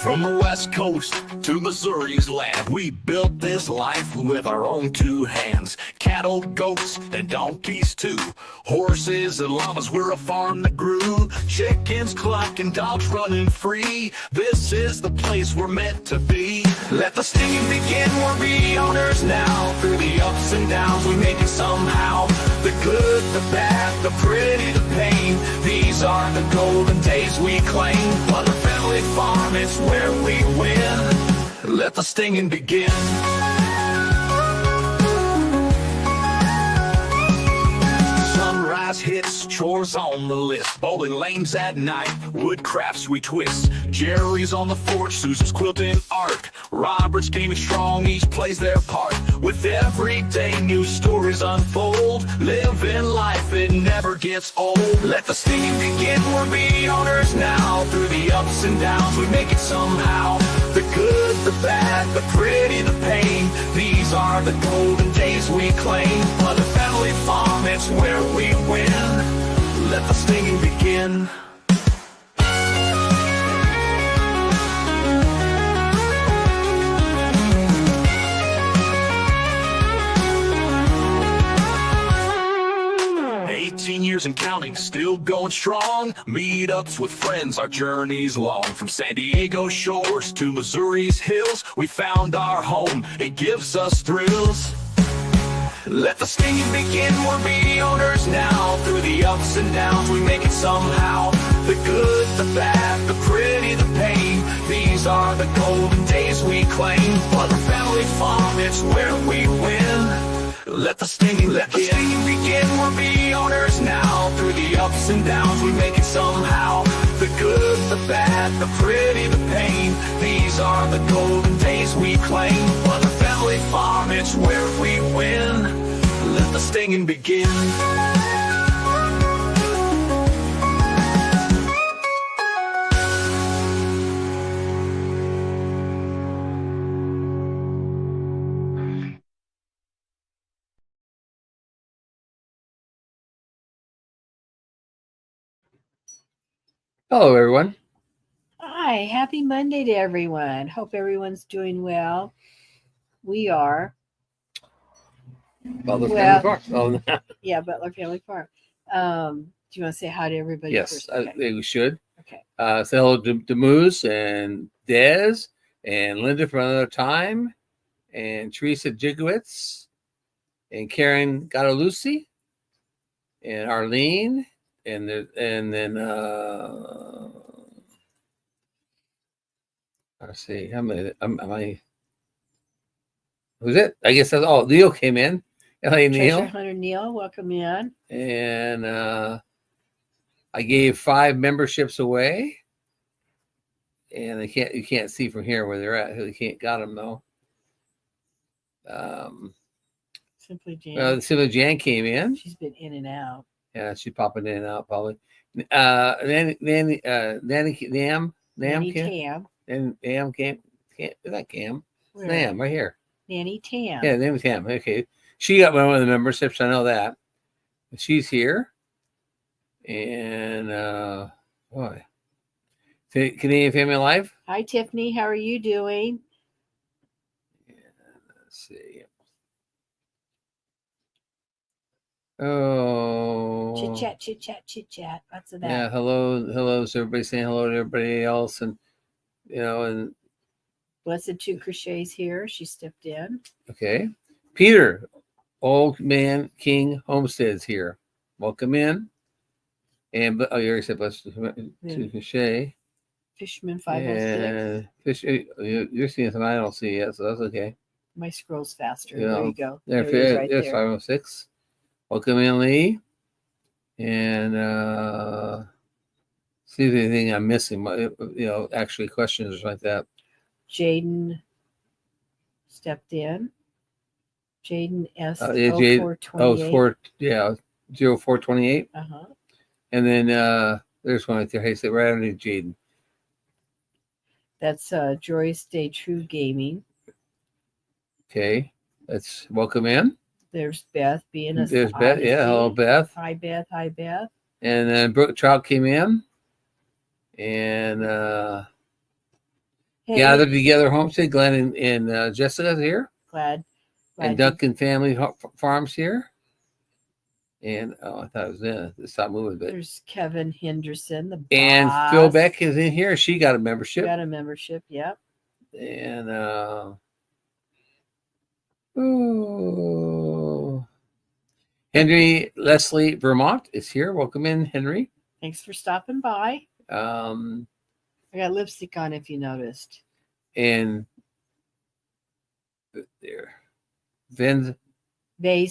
From the west coast to Missouri's land, we built this life with our own two hands. Cattle, goats, and donkeys too. Horses and llamas, we're a farm that grew. Chickens clucking, dogs running free. This is the place we're meant to be. Let the stinging begin, we're the owners now. Through the ups and downs, we make it somehow. The good, the bad, the pretty, the pain. These are the golden days we claim. Mother Family Farm, it's where we win. Let the stinging begin. Sunrise hits, chores on the list. Bowling lanes at night, wood crafts we twist. Jerry's on the porch, Susan's quilting art. Robert's gaming strong, each plays their part. With every day new stories unfold. Living life, it never gets old. Let the stinging begin, we're the owners now. Through the ups and downs, we make it somehow. The good, the bad, the pretty, the pain. These are the golden days we claim. Mother Family Farm, it's where we win. Let the stinging begin. Years and counting, still going strong. Meetups with friends, our journey's long. From San Diego shores to Missouri's hills, we found our home, it gives us thrills. Let the stinging begin, we're the owners now. Through the ups and downs, we make it somehow. The good, the bad, the pretty, the pain. These are the golden days we claim. Mother Family Farm, it's where we win. Let the stinging begin, we're the owners now. Through the ups and downs, we make it somehow. The good, the bad, the pretty, the pain. These are the golden days we claim. Mother Family Farm, it's where we win. Let the stinging begin. Hello, everyone. Hi, happy Monday to everyone. Hope everyone's doing well. We are. Butler Family Farm. Oh, yeah, Butler Family Farm. Do you want to say hi to everybody? yes, first? Okay. we should. Okay. Say hello to Moose and Dez and Linda for another time, and Teresa Jigowitz and Karen Gottalucci and Arlene. And then let's see how many am I? Who's it? I guess that's all. Neil came in. Hey, Neil. Treasure Hunter Neil, welcome in. And I gave 5 memberships away, and you can't see from here where they're at. You can't got them though. Simply Jan. Well, Simply Jan came in. She's been in and out. Yeah, she's popping in and out probably. Nanny Nam Tam. And Nam came. Is that Cam? Where? Nam right here. Nanny Tam. Yeah, name is Tam. Okay, she got one of the memberships. I know that. She's here. And boy, Canadian Family Life. Hi, Tiffany. How are you doing? Yeah, let's see. Oh, Chit chat. Lots of that. Yeah, hello. So everybody saying hello to everybody else, and and Blessed Two Crochets here. She stepped in. Okay, Peter, Old Man King Homestead's here. Welcome in. And you already said Blessed Two Crochet. Fishman 506. Fish, you're seeing something I don't see yet, so that's okay. My scroll's faster. There you go. There's right 506. Welcome in, Lee. And see if there's anything I'm missing. Actually questions like that. Jaden stepped in. Jaden S. 0428. Uh-huh. And then there's one right there. Hey, sit right underneath Jaden. That's Joy Stay True Gaming. Okay. That's welcome in. There's Beth being a There's Beth. Yeah, hello, Beth. Hi, Beth. And then Brooke Trout came in. And Hey, gathered together homestead. Glenn and Jessica's here, glad and you- Duncan Family Farms here. And I thought it was in. It stopped moving, but There's Kevin Henderson, the boss. and Phil Beck is in here. She got a membership. Got a membership. Yep. And ooh, Henry Leslie Vermont is here. Welcome in, Henry. Thanks for stopping by. Um, I got lipstick on, if you noticed. and there, Vase.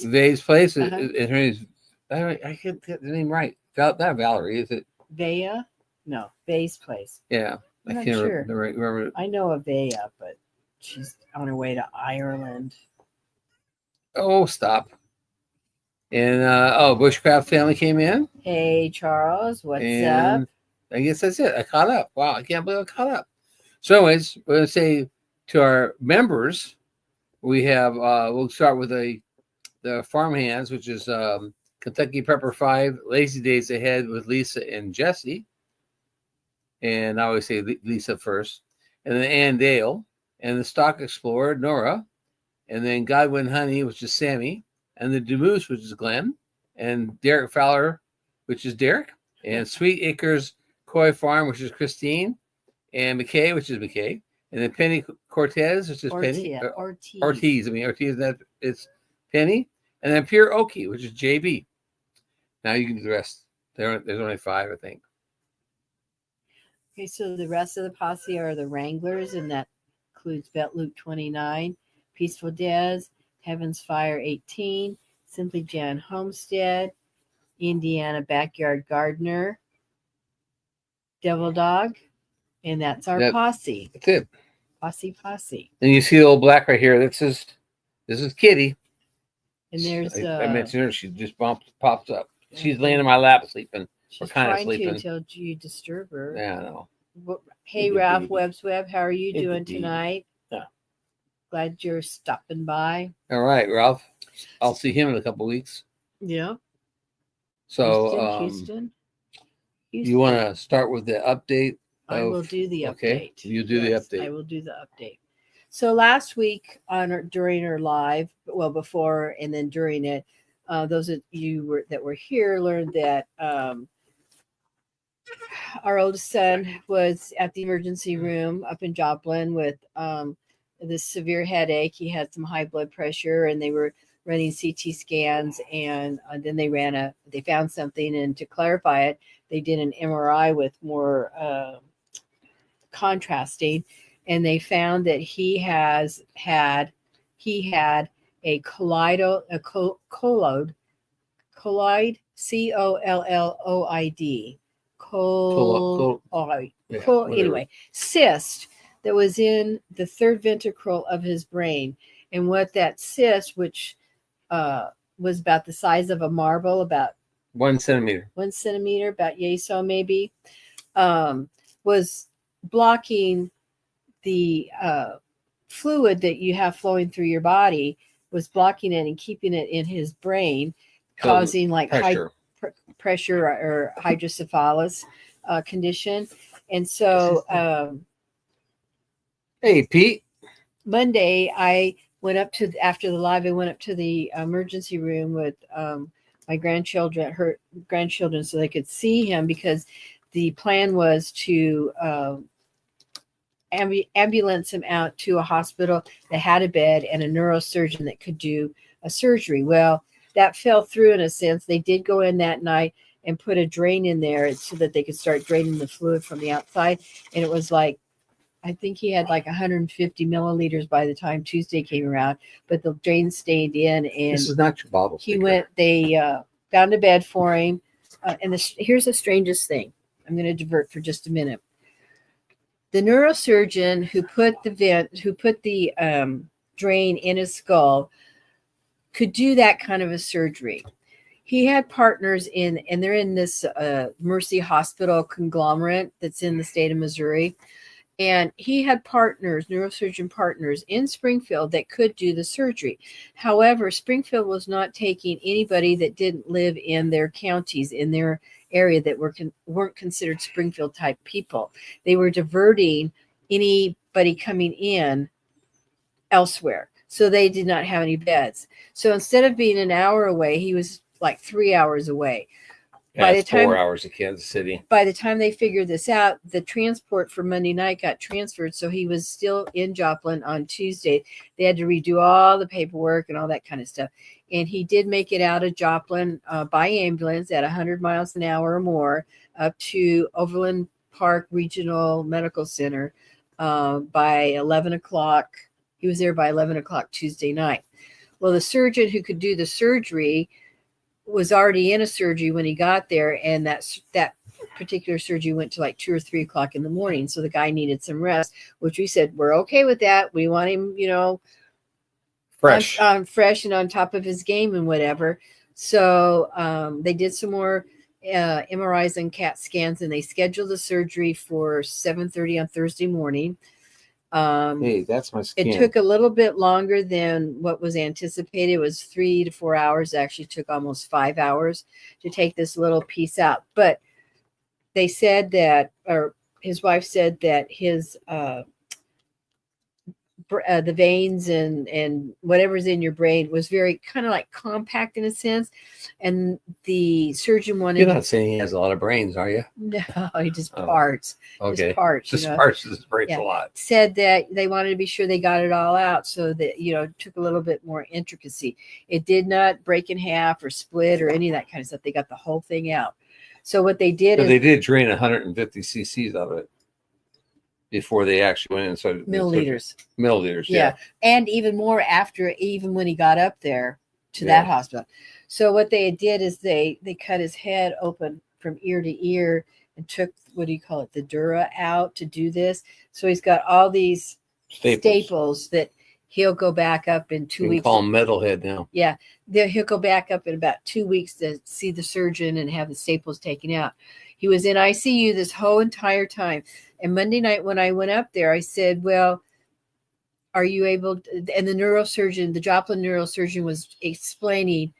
Vay's place. Uh-huh. Her name's, I can't get the name right. Not Valerie, is it? Vea? No, Vase place. Yeah, I'm I not can't sure. remember. I know a Vea, but she's on her way to Ireland. Oh, stop. And Bushcraft family came in. Hey, Charles, what's And up? I guess that's it. I caught up. Wow, I can't believe I caught up. So anyways, we're gonna say to our members, we have we'll start with the farmhands, which is Kentucky Prepper 5, Lazy Days Ahead with Lisa and Jesse. And I always say Lisa first. And then Ann Dale. And the Stock Explorer, Nora. And then Godwin Honey, which is Sammy. And the Demoose, which is Glenn. And Derek Fowler, which is Derek. And Sweet Acres Koi Farm, which is Christine. And McKay, which is McKay. And then Penny Cortez, which is Penny. Ortiz. That it's Penny. And then Pure Okie, which is JB. Now you can do the rest. There's only 5, I think. Okay, so the rest of the posse are the Wranglers, and that includes Bet Luke 29, Peaceful Des, Heaven's Fire 18, Simply Jan Homestead, Indiana Backyard Gardener, Devil Dog, and that's our posse. That's it. Posse. And you see the old black right here. This is Kitty. And there's I mentioned her. She just pops up. She's laying in my lap sleeping. She's kind of trying sleeping. to until you disturb her. Yeah, I know. Hey, Ralph Webb's Web, how are you Hey, doing baby. tonight? Yeah. Glad you're stopping by. All right, Ralph. I'll see him in a couple weeks. Yeah. So, Houston. You want to start with the update? I will do the update. Okay, you do the update. I will do the update. So last week during our live, well, before and then during it, those of you that were here learned that our oldest son was at the emergency room up in Joplin with this severe headache. He had some high blood pressure, and they were running CT scans, and then they found something, and to clarify it, they did an MRI with more contrasting, and they found that he had a colloid, COLLOID, anyway, cyst that was in the third ventricle of his brain. And what that cyst, which was about the size of a marble, about 1 centimeter, about yay so maybe, was blocking the fluid that you have flowing through your body, was blocking it and keeping it in his brain, causing like pressure. high pressure or hydrocephalus condition. And so hey, Pete. Monday, after the live, I went up to the emergency room with my grandchildren, her grandchildren, so they could see him, because the plan was to ambulance him out to a hospital that had a bed and a neurosurgeon that could do a surgery. Well, that fell through in a sense. They did go in that night and put a drain in there so that they could start draining the fluid from the outside. And it was like, I think he had like 150 milliliters by the time Tuesday came around, but the drain stayed in. And this is not your bottle. They found a bed for him. And here's the strangest thing. I'm going to divert for just a minute. The neurosurgeon who put the drain in his skull could do that kind of a surgery. He had partners and they're in this Mercy Hospital conglomerate that's in the state of Missouri. And he had neurosurgeon partners in Springfield that could do the surgery. However, Springfield was not taking anybody that didn't live in their counties, in their area, that weren't considered Springfield type people. They were diverting any anybody coming in elsewhere. So they did not have any beds. So instead of being an hour away, he was like 3 hours away. Yeah, it's 4 hours to Kansas City. By the time they figured this out, the transport for Monday night got transferred. So he was still in Joplin on Tuesday. They had to redo all the paperwork and all that kind of stuff. And he did make it out of Joplin by ambulance at 100 miles an hour or more up to Overland Park Regional Medical Center by 11 o'clock. He was there by 11 o'clock Tuesday night. Well, the surgeon who could do the surgery was already in a surgery when he got there, and that particular surgery went to like 2 or 3 o'clock in the morning. So the guy needed some rest, which we said we're okay with that. We want him, Fresh, fresh and on top of his game and whatever. So they did some more MRIs and CAT scans, and they scheduled the surgery for 7:30 on Thursday morning. Hey, that's my skin. It took a little bit longer than what was anticipated. It was 3 to 4 hours. It actually took almost 5 hours to take this little piece out. But they said that, or his wife said that his the veins and whatever's in your brain was very kind of like compact in a sense. And the surgeon wanted. You're not saying he has a lot of brains, are you? No, he just parts. Okay. Just parts. Just parts. Just breaks a lot. Said that they wanted to be sure they got it all out, so that it took a little bit more intricacy. It did not break in half or split or any of that kind of stuff. They got the whole thing out. So what they did is they did drain 150 cc's of it before they actually went in and started milliliters. Milliliters, yeah. And even more after, even when he got up there to that hospital. So what they did is they cut his head open from ear to ear and took, what do you call it, the dura out to do this. So he's got all these staples that he'll go back up in 2 weeks. Call him metalhead now. Yeah, he'll go back up in about 2 weeks to see the surgeon and have the staples taken out. He was in ICU this whole entire time. And Monday night when I went up there, I said, well, are you able to, and the neurosurgeon, the Joplin neurosurgeon was explaining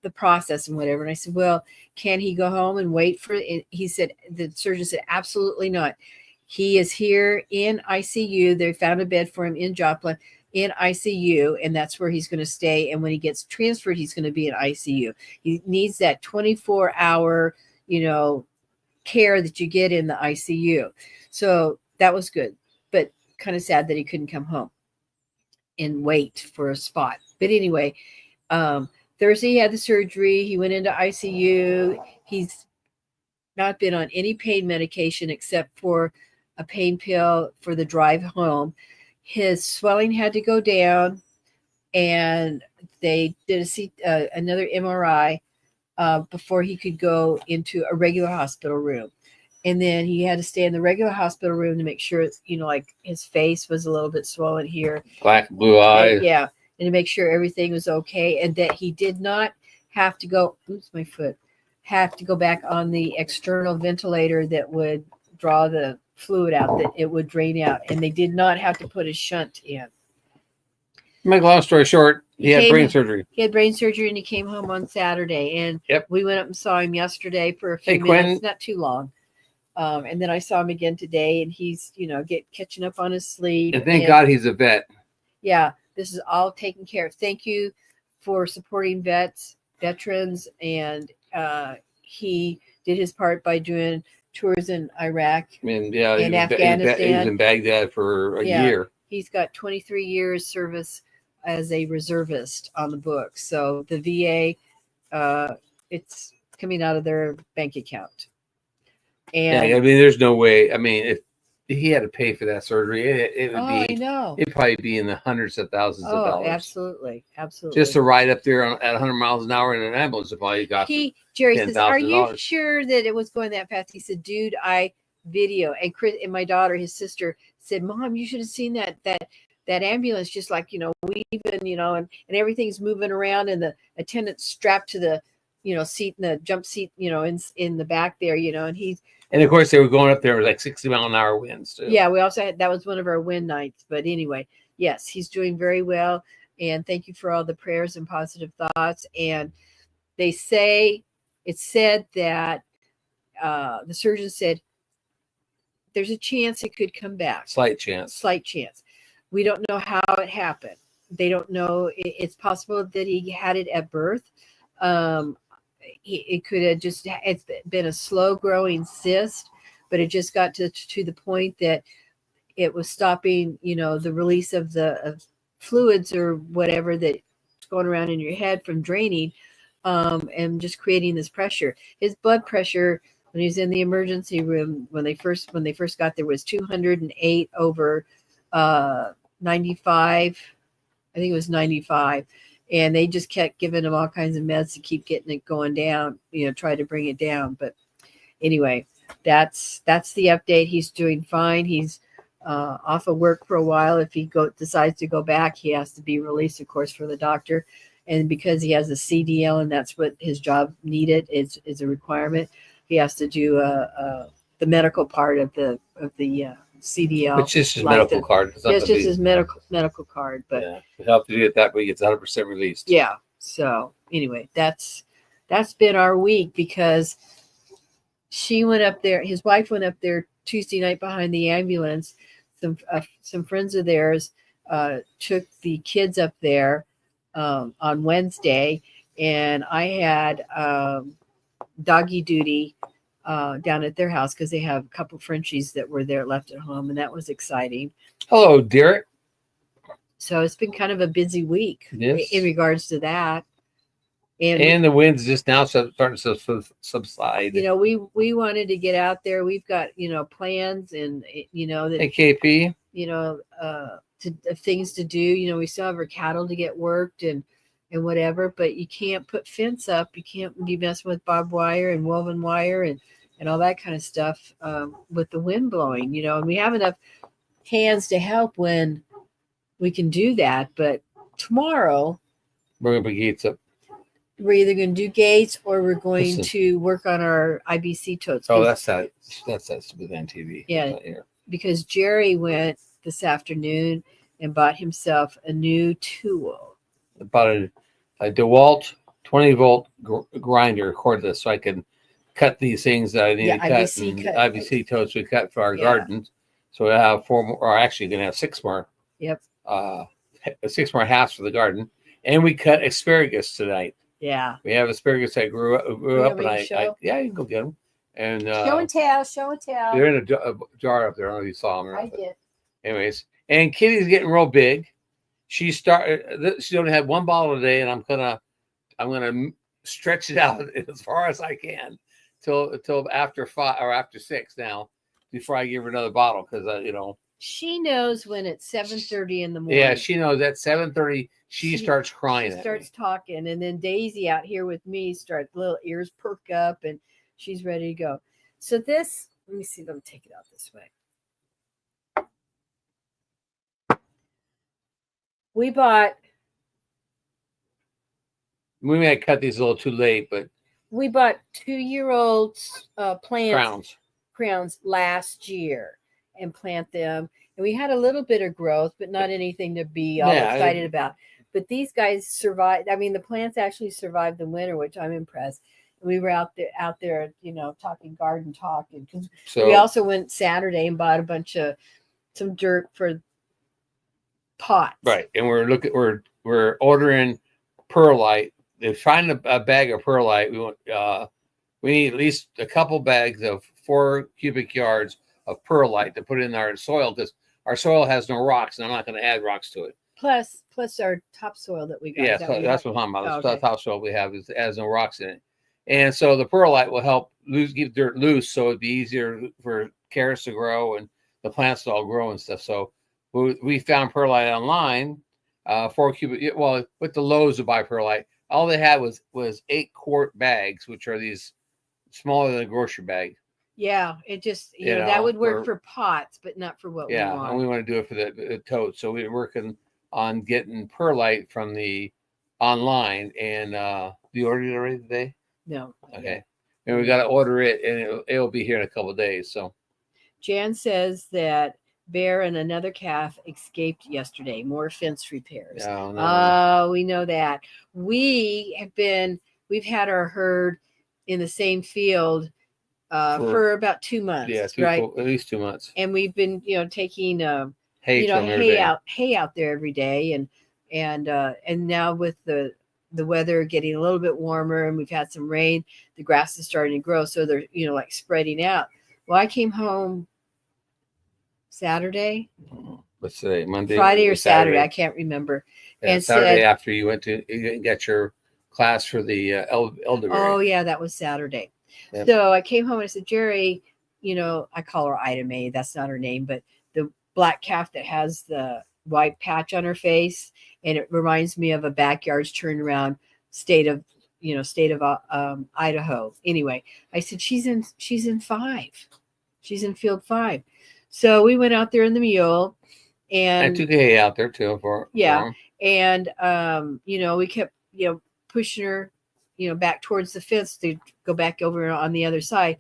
the process and whatever. And I said, well, can he go home and wait for it? He said, the surgeon said, absolutely not. He is here in ICU. They found a bed for him in Joplin in ICU, and that's where he's going to stay. And when he gets transferred, he's going to be in ICU. He needs that 24-hour, care that you get in the ICU. So that was good, but kind of sad that he couldn't come home and wait for a spot. But anyway, Thursday he had the surgery. He went into ICU. He's not been on any pain medication except for a pain pill for the drive home. His swelling had to go down, and they did another MRI before he could go into a regular hospital room. And then he had to stay in the regular hospital room to make sure, like his face was a little bit swollen here. Black, blue eyes. Yeah. And to make sure everything was okay. And that he did not have to go, have to go back on the external ventilator that would draw the fluid out, that it would drain out. And they did not have to put a shunt in. Make a long story short, he had brain surgery. He had brain surgery, and he came home on Saturday. And we went up and saw him yesterday for a few minutes, not too long. And then I saw him again today, and he's, catching up on his sleep. And thank God he's a vet. Yeah, this is all taken care of. Thank you for supporting veterans. And he did his part by doing tours in Iraq and Afghanistan. He was in Baghdad for a year. He's got 23 years service as a reservist on the books. So the VA, it's coming out of their bank account. And there's no way. If he had to pay for that surgery, it would be. I know. It'd probably be in the hundreds of thousands of dollars. Absolutely. Just to ride up there at 100 miles an hour in an ambulance, it probably got. Jerry says, "Are you sure that it was going that fast?" He said, "Dude, I video." And Chris and my daughter, his sister, said, "Mom, you should have seen that ambulance, just like weaving, and everything's moving around, and the attendant's strapped to the seat in the jump seat, in the back there, and he's." And of course, they were going up there with like 60-mile-an-hour winds too. Yeah, we also had, that was one of our wind nights. But anyway, yes, he's doing very well. And thank you for all the prayers and positive thoughts. And they say, it said that the surgeon said there's a chance it could come back. Slight chance. Slight chance. We don't know how it happened. They don't know. It's possible that he had it at birth. It could have just, it's been a slow growing cyst, but it just got to the point that it was stopping, the release of the fluids or whatever that's going around in your head from draining, and just creating this pressure. His blood pressure when he was in the emergency room when they first got there was 208 over 95. I think it was 95. And they just kept giving him all kinds of meds to keep getting it going down, try to bring it down. But anyway, that's the update. He's doing fine. He's off of work for a while. If he decides to go back, he has to be released, of course, for the doctor. And because he has a CDL and that's what his job needed, is a requirement, he has to do the medical part of the CDL. Which is his medical card. It's just his medical card. But yeah, we have to do it that way. He gets 100% released. Yeah. So anyway, that's been our week because she went up there. His wife went up there Tuesday night behind the ambulance. Some friends of theirs took the kids up there on Wednesday, and I had doggy duty down at their house because they have a couple Frenchies that were there left at home, and that was exciting. Hello, Derek. So it's been kind of a busy week in regards to that. And the wind's just now starting to subside. We wanted to get out there. We've got, plans and, that, KP, things to do. We still have our cattle to get worked and whatever, but you can't put fence up. You can't be messing with barbed wire and woven wire and all that kind of stuff with the wind blowing, and we have enough hands to help when we can do that. But tomorrow we're going to put gates up. We're either going to do gates or we're going to work on our IBC totes. Oh, that's that stupid on TV. Yeah, because Jerry went this afternoon and bought himself a new tool. Bought a DeWalt 20-volt grinder cordless, so I can cut these things that I need to cut. IBC totes we cut for our gardens. So we have 4 more, or actually going to have 6 more. Yep. 6 more halves for the garden, and we cut asparagus tonight. Yeah, we have asparagus that grew up, and I you can go get them. And show and tell. They're in a jar up there. I don't know if you saw them. I did. Anyways, and Kitty's getting real big. She only had 1 bottle a day, and I'm gonna stretch it out as far as I can till after 5 or after 6 now before I give her another bottle because she knows when it's 7:30 in the morning. Yeah, she knows at 7:30 she starts crying. She starts talking, and then Daisy out here with me little ears perk up, and she's ready to go. So this, let me see. Let me take it out this way. We may have cut these a little too late, but we bought 2-year-old plants crowns last year and plant them. And we had a little bit of growth, but not anything to be all excited about. But these guys survived. I mean, the plants actually survived the winter, which I'm impressed. And we were out there, talking garden talk. And we also went Saturday and bought some dirt for pots. Right. And we're ordering perlite. To find a bag of perlite, we need at least a couple bags of 4 cubic yards of perlite to put in our soil because our soil has no rocks, and I'm not going to add rocks to it. Plus our topsoil that we got. Yeah, that's what I'm talking about. The topsoil we have has no rocks in it, and so the perlite will help keep dirt loose, so it'd be easier for carrots to grow and the plants to all grow and stuff. So we found perlite online, 4 cubic. Well, with the Lowe's to buy perlite, all they had was 8-quart bags, which are these smaller than a grocery bag. Yeah, it just that would work for pots, but not for what we want. Yeah, and we want to do it for the totes. So we're working on getting perlite from the online. And you ordered it already today? No. Okay. And we got to order it, and it'll be here in a couple of days. So Jan says that Bear and another calf escaped yesterday. More fence repairs. Oh, no. We know that. We've had our herd in the same field for about 2 months. Yeah, right. at least 2 months. And we've been, taking Hay to 'em every day. hay out there every day, and now with the weather getting a little bit warmer and we've had some rain, the grass is starting to grow, so they're like spreading out. Well, I came home Saturday, Let's say Monday, Friday or Saturday, I can't remember. Yeah, and Saturday said, after you got your class for the elderberry. oh yeah, that was Saturday. Yep. So I came home and I said, Jerry, I call her Ida Mae. That's not her name, but the black calf that has the white patch on her face, and it reminds me of a backyards turned around state of Idaho. Anyway, I said she's in 5. She's in field 5. So we went out there in the mule, and I took hay out there too for and we kept pushing her back towards the fence to go back over on the other side.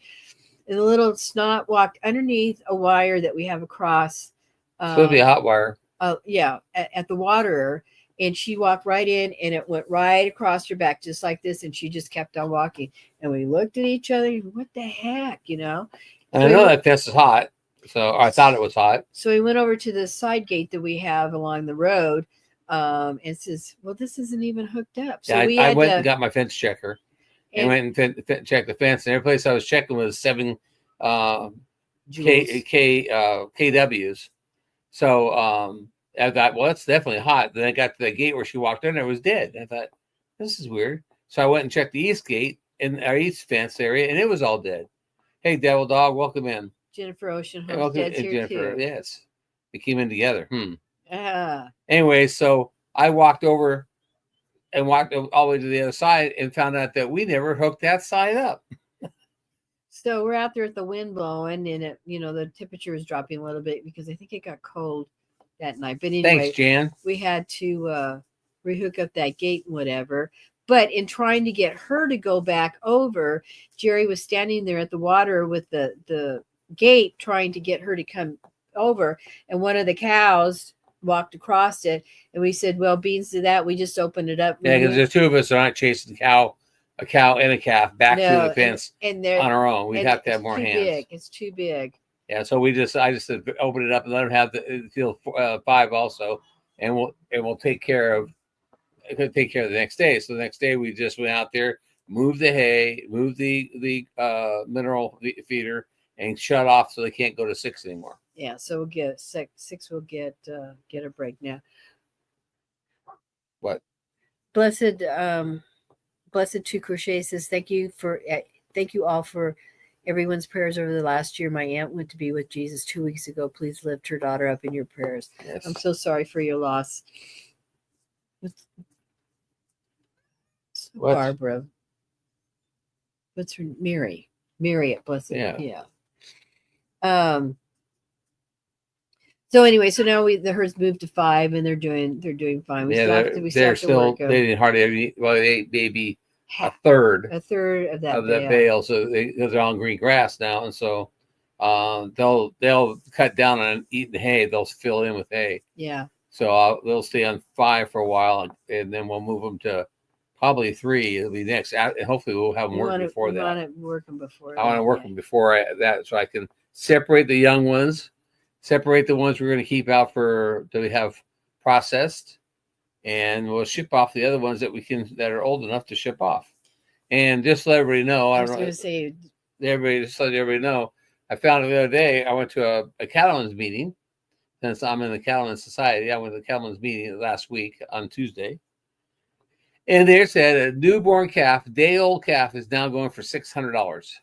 And the little snot walked underneath a wire that we have across. Supposed to be a hot wire. At the water, and she walked right in, and it went right across her back just like this, and she just kept on walking. And we looked at each other. What the heck, And I know that fence is hot, so I thought it was hot. So we went over to the side gate that we have along the road, and says, "Well, this isn't even hooked up." So I went and got my fence checker, and went and checked the fence. And every place I was checking was 7 kWs. So I thought, well, that's definitely hot. Then I got to the gate where she walked in, and it was dead. I thought, this is weird. So I went and checked the east gate in our east fence area, and it was all dead. Hey, Devil Dog, welcome in. Jennifer Ocean Homestead's here Jennifer, too. Yes, they came in together. Ah. Anyway, so I walked over and walked all the way to the other side and found out that we never hooked that side up. So we're out there at the wind blowing, and it, the temperature is dropping a little bit because I think it got cold that night. But anyway, thanks, Jan. We had to rehook up that gate and whatever. But in trying to get her to go back over, Jerry was standing there at the water with the gate trying to get her to come over, and one of the cows walked across it, and we said, well, beans to that, we just opened it up. Yeah, because there's 2 of us are not chasing a cow and a calf back through the fence and on our own. We have to have more hands. It's too big. Yeah, so I just opened it up and let them have the field 5 also, and we'll take care of the next day. So the next day we just went out there, moved the hay, moved the mineral feeder, and shut off so they can't go to 6 anymore. Yeah, so we'll get 6. 6 will get a break now. What? Blessed Two Crochet says, thank you all for everyone's prayers over the last year. My aunt went to be with Jesus 2 weeks ago. Please lift her daughter up in your prayers. Yes. I'm so sorry for your loss. What? Barbara. What's her Mary at Blessed? Yeah. So anywy, so now the herds moved to 5, and they're doing fine. They didn't hardly eat. Well, they ate maybe a third of that bale. So they're on green grass now, and so they'll cut down on eating hay. They'll fill in with hay. Yeah. So they'll stay on 5 for a while, and then we'll move them to probably 3. It'll be next, and hopefully we'll have them work before that. I want to work them before that, so I can separate the young ones. Separate the ones we're going to keep out that we have processed, and we'll ship off the other ones that are old enough to ship off. And just let everybody know, just let everybody know, I found it the other day. I went to a cattlemen's meeting, since I'm in the Cattlemen's Society. I went to the cattlemen's meeting last week on Tuesday, and they said a newborn calf, day-old calf, is now going for $600.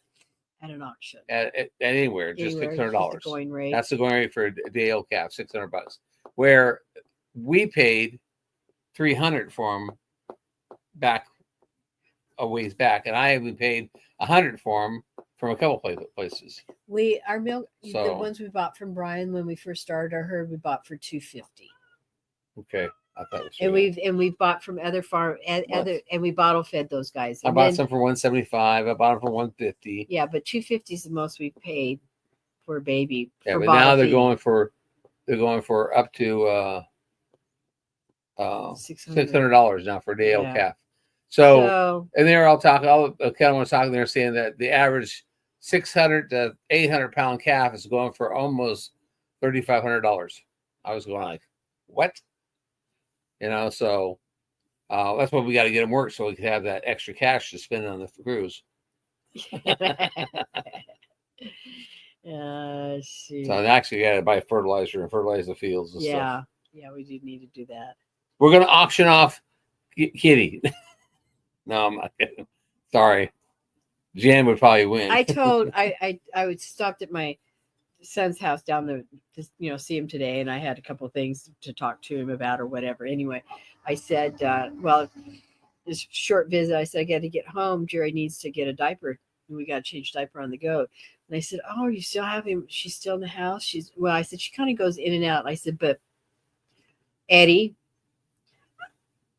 At an auction, at anywhere, just $600. Going rate. That's the going rate for a day-old calf, $600. Where we paid $300 for them back a ways back, and I even paid $100 for them from a couple places. Our milk, the ones we bought from Brian when we first started our herd, we bought for $250. Okay. I thought it was and we've bought from other farm and we bottle fed those guys. I bought some for $175. I bought them for $150. Yeah, but $250 is the most we've paid for a baby. Yeah, but now they're going for up to $600 now for a day-old calf. So and they're all talking. All the cattlemen talking. They're saying that the average 600 to 800 pound calf is going for almost $3,500. I was going like, what? So that's why we got to get him work so we can have that extra cash to spend on the cruise. Shoot. So I actually got to buy fertilizer and fertilize the fields and stuff. Yeah, we do need to do that. We're going to auction off Kitty. No, I'm not kidding. Sorry. Jan would probably win. I would stopped at my son's house down there to see him today, and I had a couple of things to talk to him about or whatever. Anyway, I said, well, this short visit, I said, I got to get home. Jerry needs to get a diaper, and we got to change diaper on the goat. And I said, oh, you still have him? She's still in the house? I said, she kind of goes in and out. And I said, but Eddie,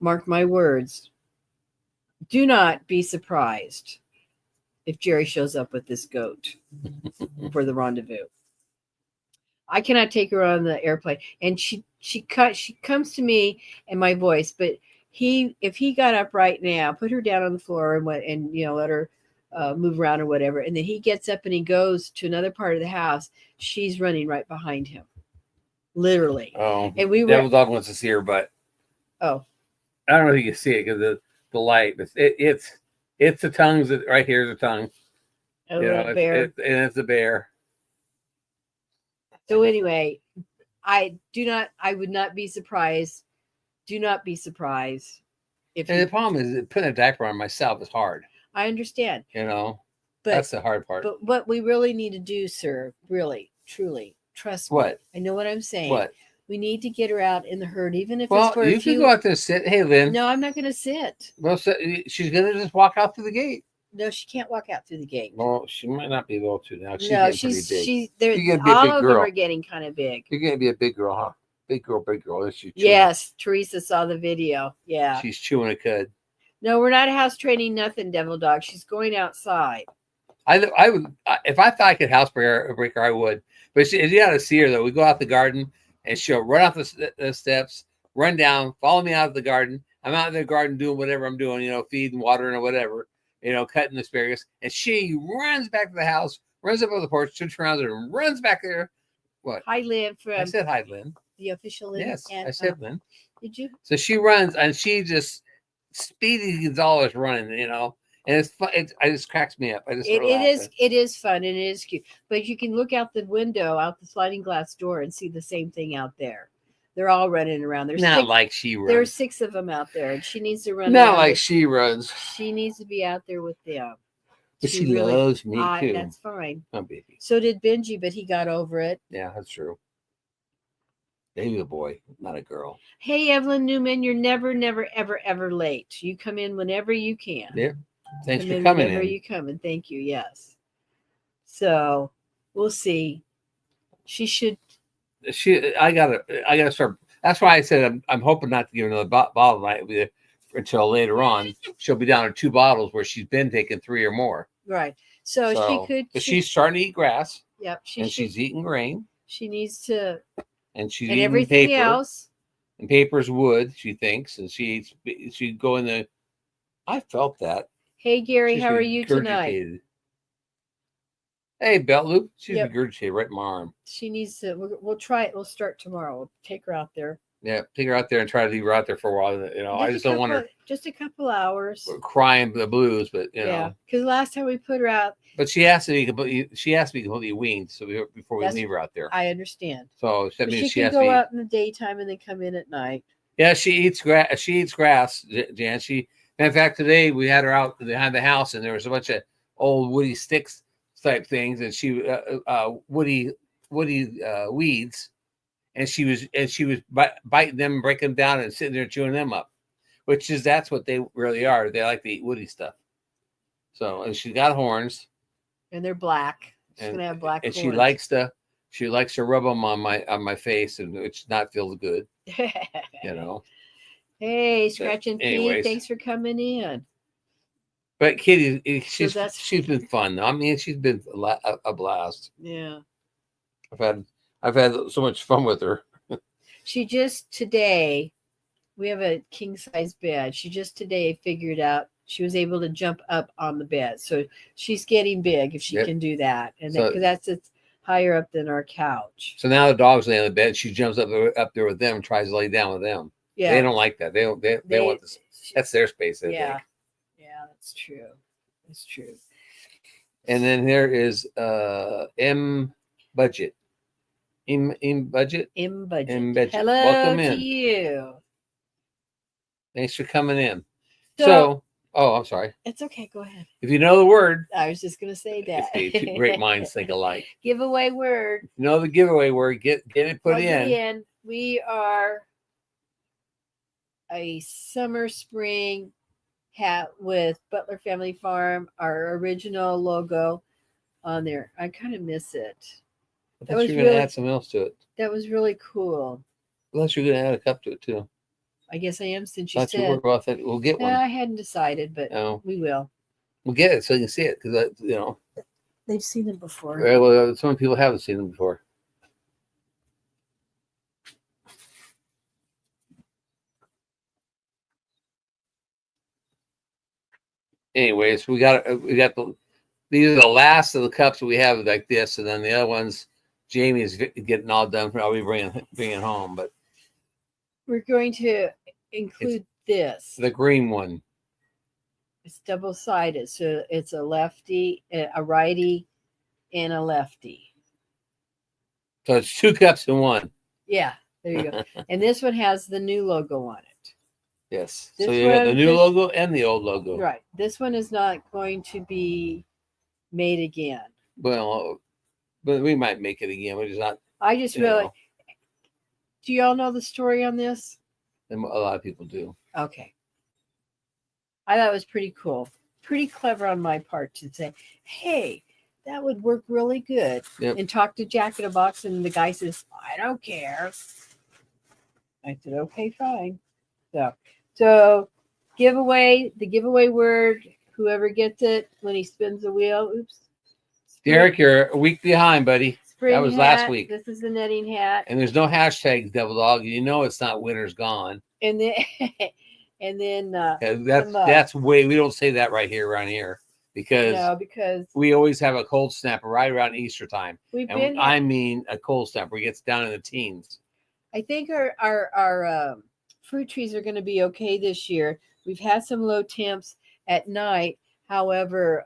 mark my words, do not be surprised if Jerry shows up with this goat for the rendezvous. I cannot take her on the airplane. And she comes to me in my voice, but if he got up right now, put her down on the floor and let her move around or whatever, and then he gets up and he goes to another part of the house, she's running right behind him, literally. Oh, and we Devil Dog wants to see her, but I don't know if you can see it because the light. But it's the tongues that right here is the tongue. A little bear. And it's a bear. So anyway, I would not be surprised. Do not be surprised. And the problem is putting a diaper on myself is hard. I understand. But that's the hard part. But what we really need to do, sir, really, truly, trust me. What? I know what I'm saying. What? We need to get her out in the herd, even if well, it's for you can go out there and sit. Hey, Lynn. No, I'm not going to sit. Well, she's going to just walk out through the gate. No, she can't walk out through the gate. Well, she might not be able to now. She's pretty big. All of them are getting kind of big. You're going to be a big girl, huh? Big girl. Yes, Teresa saw the video. Yeah. She's chewing a cud. No, we're not house training nothing, Devil Dog. She's going outside. I would, if I thought I could house break her, I would. But you got to see her, though. We go out the garden, and she'll run off the steps, run down, follow me out of the garden. I'm out in the garden doing whatever I'm doing, feeding, watering, or whatever, cutting asparagus. And she runs back to the house, runs up on the porch, turns around, and runs back there. What? Hi, Lynn. I said hi, Lynn. The official Lynn. Yes, I said Lynn. Did you? So she runs, and she just Speedy Gonzalez running, and it's fun. It just cracks me up. It is fun and it is cute. But you can look out the window, out the sliding glass door, and see the same thing out there. They're all running around. There's not six, like she runs. There's 6 of them out there, and she needs to run. Not like she runs. She needs to be out there with them. But she really loves me too. That's fine. Oh, baby. So did Benji, but he got over it. Yeah, that's true. Maybe a boy, not a girl. Hey, Evelyn Newman, you're never, ever, ever late. You come in whenever you can. Yeah. Thanks for coming whenever in. you come, and thank you. Yes. So we'll see. She should. I gotta start. That's why I said I'm hoping not to give another bottle tonight until later on. She'll be down to 2 bottles where she's been taking 3 or more. Right. So she could. But she's starting to eat grass. Yep. She's eating grain. She needs to. And she's and eating everything paper. Else. And paper's wood, she thinks, and she'd go in the. I felt that. Hey Gary, how are you tonight? Hey, belt loop. She's regurgitated right in my arm. She needs to. We'll try it. We'll start tomorrow. We'll take her out there. Yeah, take her out there and try to leave her out there for a while. I just don't want her. Just a couple hours. Crying the blues, but yeah, because last time we put her out. But she has to be completely weaned, so before we leave her out there. I understand. So that means she has can to go out in the daytime and then come in at night. Yeah, she eats grass. She eats grass, Jan. In fact, today we had her out behind the house, and there was a bunch of old woody sticks type things, and she woody weeds, and she was biting them, breaking them down, and sitting there chewing them up, that's what they really are. They like to eat woody stuff. So, and she's got horns, and they're black. She's gonna have black. And horns. she likes to rub them on my face, and which not feels good. Hey, Scratch and Pete, thanks for coming in. But Kitty, she's been fun. I mean, she's been a blast. Yeah, I've had so much fun with her. She just today, we have a king size bed. She just today figured out she was able to jump up on the bed. So she's getting big if she Yep. can do that, and So- because that's it's higher up than our couch. So now the dog's laying on the bed. She jumps up there with them, tries to lay down with them. Yeah, They don't like that. They don't. They want this. That's their space. I yeah, think. yeah, that's true. That's true. And then there is M budget. In budget. In budget. In budget. Hello Welcome to in. you. Thanks for coming in. So, So, oh, I'm sorry. it's okay. Go ahead. If you know the word, I was just gonna say that. if the two great minds think alike. Giveaway word. You know the giveaway word. Get it put Plug it in. We are a summer spring hat with Butler Family Farm, our original logo on there. I kind of miss it. I That thought was you were going to really- add something else to it. That was really cool. I thought you were going to add a cup to it too. I guess I am since you Thought you said. were. Well, I thought we'll get one. I hadn't decided, but No, we will. we'll get it so you can see it because They've seen them before. well, some people haven't seen them before. Anyways, we got these are the last of the cups that we have like this, and then the other ones, Jamie's getting all done. I'll be bringing home, but We're going to include this. the green one. It's double sided, so it's a lefty, a righty, and a lefty. So it's 2 cups in one. Yeah, there you go. And this one has the new logo on it. Yes. This So you got the one- new this- logo and the old logo. Right. This one is not going to be made again. Well, but we might make it again. We're just not. I just You really. know, Do y'all know the story on this? and a lot of people do. Okay. I thought it was pretty cool. Pretty clever on my part to say, hey, that would work really good. Yep. And talk to Jack in a Box, and the guy says, I don't care. I said, okay, fine. So the giveaway word, whoever gets it when he spins the wheel, oops. Derek, you're a week behind, buddy. Spring was last hat. week. This is the netting hat. And there's no hashtags, Devil Dog. You know it's not winter's gone. And then and then That's way we don't say that right here around here because no, because we always have a cold snapper right around Easter time. we've And been I mean a cold snapper. It gets down in the teens. I think our fruit trees are going to be okay this year. We've had some low temps at night. However,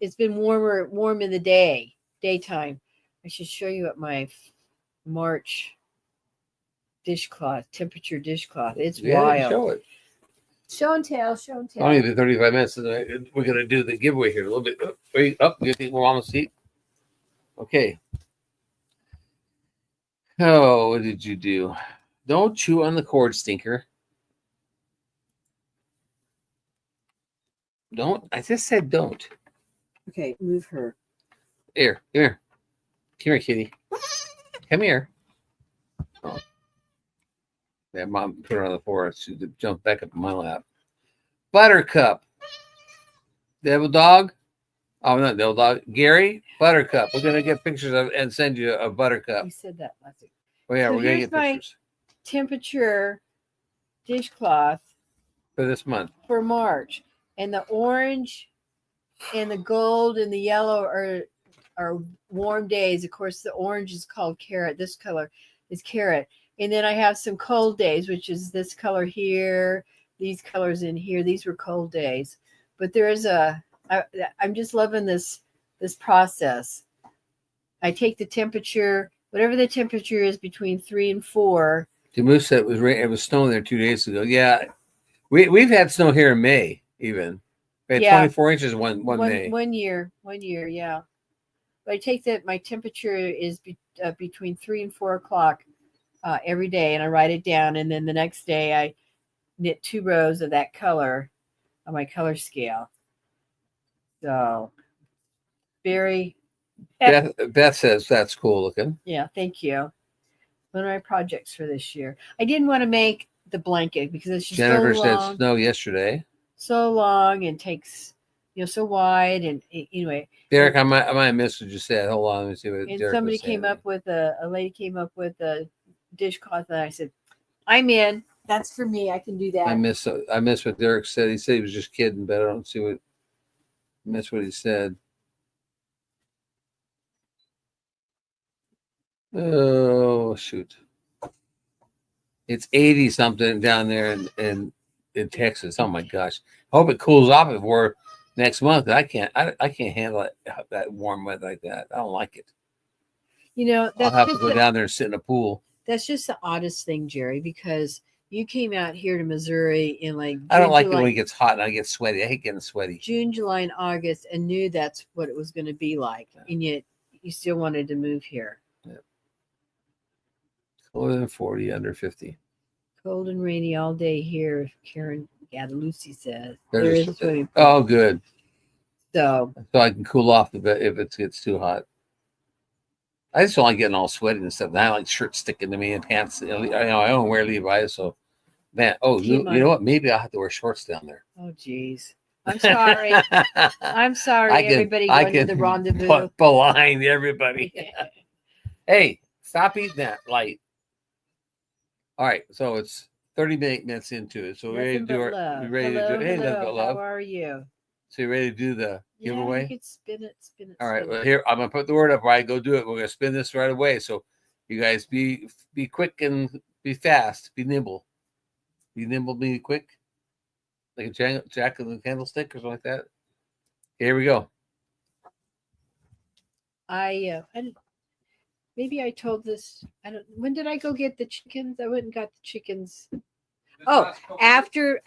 it's been warm in the daytime. I should show you what my March temperature dishcloth. It's wild. Show it. Show and tell. Only the 35 minutes. And we're going to do the giveaway here a little bit. Wait, up. You think we're on the seat? Okay. Oh, what did you do? Don't chew on the cord, stinker. Don't. I just said don't. Okay, move her. Here, come here. Come here, kitty. Come here. Oh. Yeah, mom put her on the floor. She jumped back up in my lap. Buttercup. Devil Dog. Oh, not Devil Dog. Gary, Buttercup. We're going to get pictures of and send you a Buttercup. You said that last week. Oh, yeah, So we're going to here's get my- pictures Temperature dishcloth for this month. for March, and the orange and the gold and the yellow are warm days. Of course, the orange is called carrot. This color is carrot. And then I have some cold days, which is this color here, these colors in here. These were cold days. But there is I'm just loving this process. I take the temperature, whatever the temperature is between 3 and 4. The moose said it was snowing there 2 days ago. Yeah, we've had snow here in May even. We had Yeah. 24 inches one May. One year, yeah. But I take that my temperature is between 3 and 4 o'clock every day, and I write it down. And then the next day, I knit 2 rows of that color on my color scale. So, very, Beth says that's cool looking. yeah. Thank you. One of my projects for this year. I didn't want to make the blanket because it's just Jennifer so said long. snow yesterday. So long and takes so wide, and anyway. Derek, I might have missed what you said. Hold on, let me see what And Derek somebody was saying. came up with a lady came up with a dishcloth, and I said, I'm in. That's for me. I can do I that. miss what Derek said. He said he was just kidding, but I don't see what miss what he said. Oh shoot. It's 80 something down there in Texas. Oh my gosh. I hope it cools off before next month. I can't handle that warm weather like that. I don't like it. You know, I'll have to go down there and sit in a pool. that's just the oddest thing, Jerry, because you came out here to Missouri in like I don't like July, it when it gets hot and I get sweaty. I hate getting sweaty. June, July, and August, and knew that's what it was going to be like, and yet you still wanted to move here. Yeah. Colder than 40, under 50. Cold and rainy all day here, Karen Lucy says. There's There is swimming pool. Oh, good. So I can cool off a bit if it gets too hot. I just don't like getting all sweaty and stuff. And I like shirts sticking to me and pants. I don't wear Levi's, so man. Oh, you know what? Maybe I'll have to wear shorts down there. Oh, geez. I'm sorry. I'm sorry, everybody I going to can the rendezvous. Blind everybody. Hey, stop eating that light. All right, so it's 38 minutes into it. So we're ready to do our. Love. We ready Hello, to do? Hey, hello. love. How are you? So you ready to do the giveaway? You could spin it. All right. spin Well, it. here I'm gonna put the word up. Right, go do it. We're gonna spin this right away. So you guys be quick and be fast. Be nimble. Be nimble. Be quick. Like a jack of the candlestick or something like that. Here we go. Maybe I told this. I don't. When did I go get the chickens? I went and got the chickens. Oh, after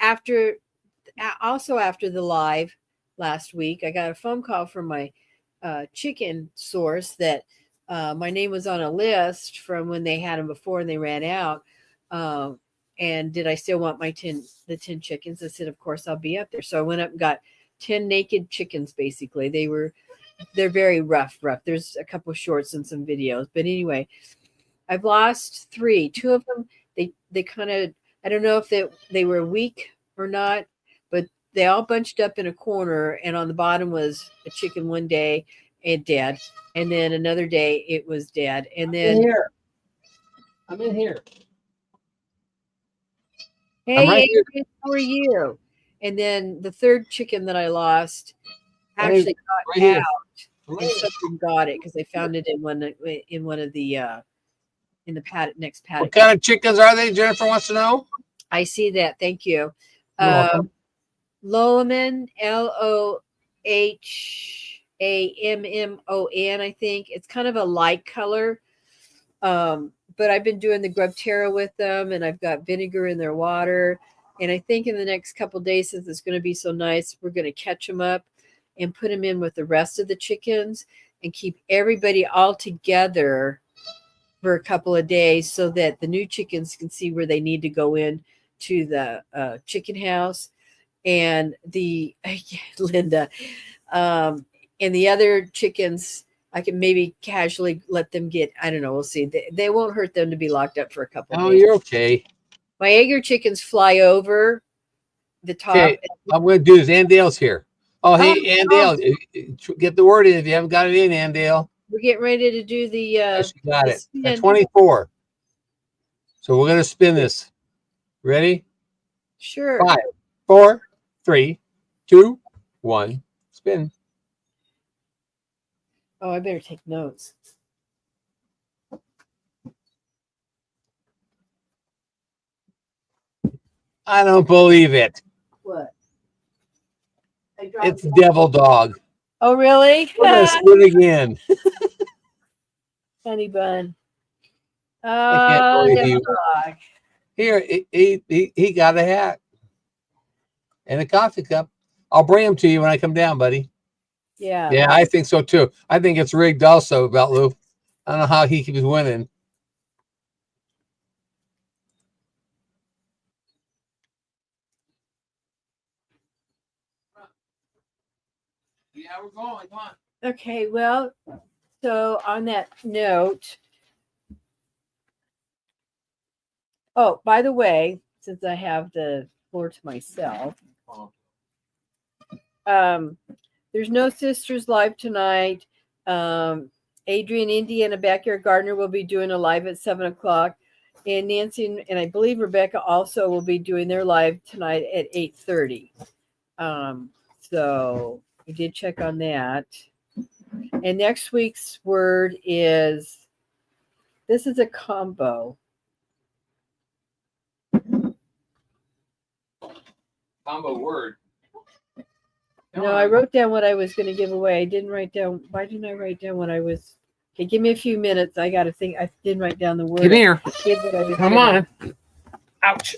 also after the live last week, I got a phone call from my chicken source that my name was on a list from when they had them before and they ran out. And did I still want the 10 chickens? I said, of course I'll be up there. So I went up and got 10 naked chickens. Basically, they're very rough. There's a couple of shorts and some videos, but anyway, I've lost 3. 2 of them, they kind of, I don't know if they were weak or not, but they all bunched up in a corner, and on the bottom was a chicken one day and dead, and then another day it was dead, and then I'm in here. hey, right Adrian, how are you? And then the third chicken that I lost actually got right out, here. and something got it because they found it in one of the in the paddock, next paddock. What kind of chickens are they? Jennifer wants to know. I see that. Thank you. You're welcome. Lohammon, LOHAMMON, I think. It's kind of a light color. But I've been doing the grub terra with them, and I've got vinegar in their water. And I think in the next couple of days, since it's going to be so nice, we're going to catch them up and put them in with the rest of the chickens and keep everybody all together for a couple of days so that the new chickens can see where they need to go in to the chicken house. And the Linda and the other chickens, I can maybe casually let them get, I don't know, we'll see. They won't hurt them to be locked up for a couple of Oh, days. you're okay. My Agar chickens fly over the top. Okay, I'm going to do this. Andale's here. Oh, hey, Andale, get the word in if you haven't got it in, Andale. We're getting ready to do the Yes, you got it. spin. At 24. So we're going to spin this. Ready? Sure. 5, 4, 3, 2, 1. Spin. Oh, I better take notes. I don't believe it. What? It's Devil Dog. Oh, really? We're going to spin again. Honey bun. I can't believe Devil you. dog. Here, he got a hat and a coffee cup. I'll bring them to you when I come down, buddy. Yeah. Yeah, I think so too. I think it's rigged also, Beltlou. I don't know how he keeps winning. Yeah, we're going. Come on. Okay, well, so on that note, oh, by the way, since I have the floor to myself, there's no Sisters Live tonight. Adrian Indy and a Backyard Gardener will be doing a live at 7 o'clock. And Nancy and I believe Rebecca also will be doing their live tonight at 8:30. So we did check on that. And next week's word is, this is a combo. Combo word. No, I wrote down what I was going to give away. I didn't write down. Why didn't I write down what I was? Okay, give me a few minutes. I got to think. I didn't write down the word. Come here. Give what I was Come gonna- on. Ouch.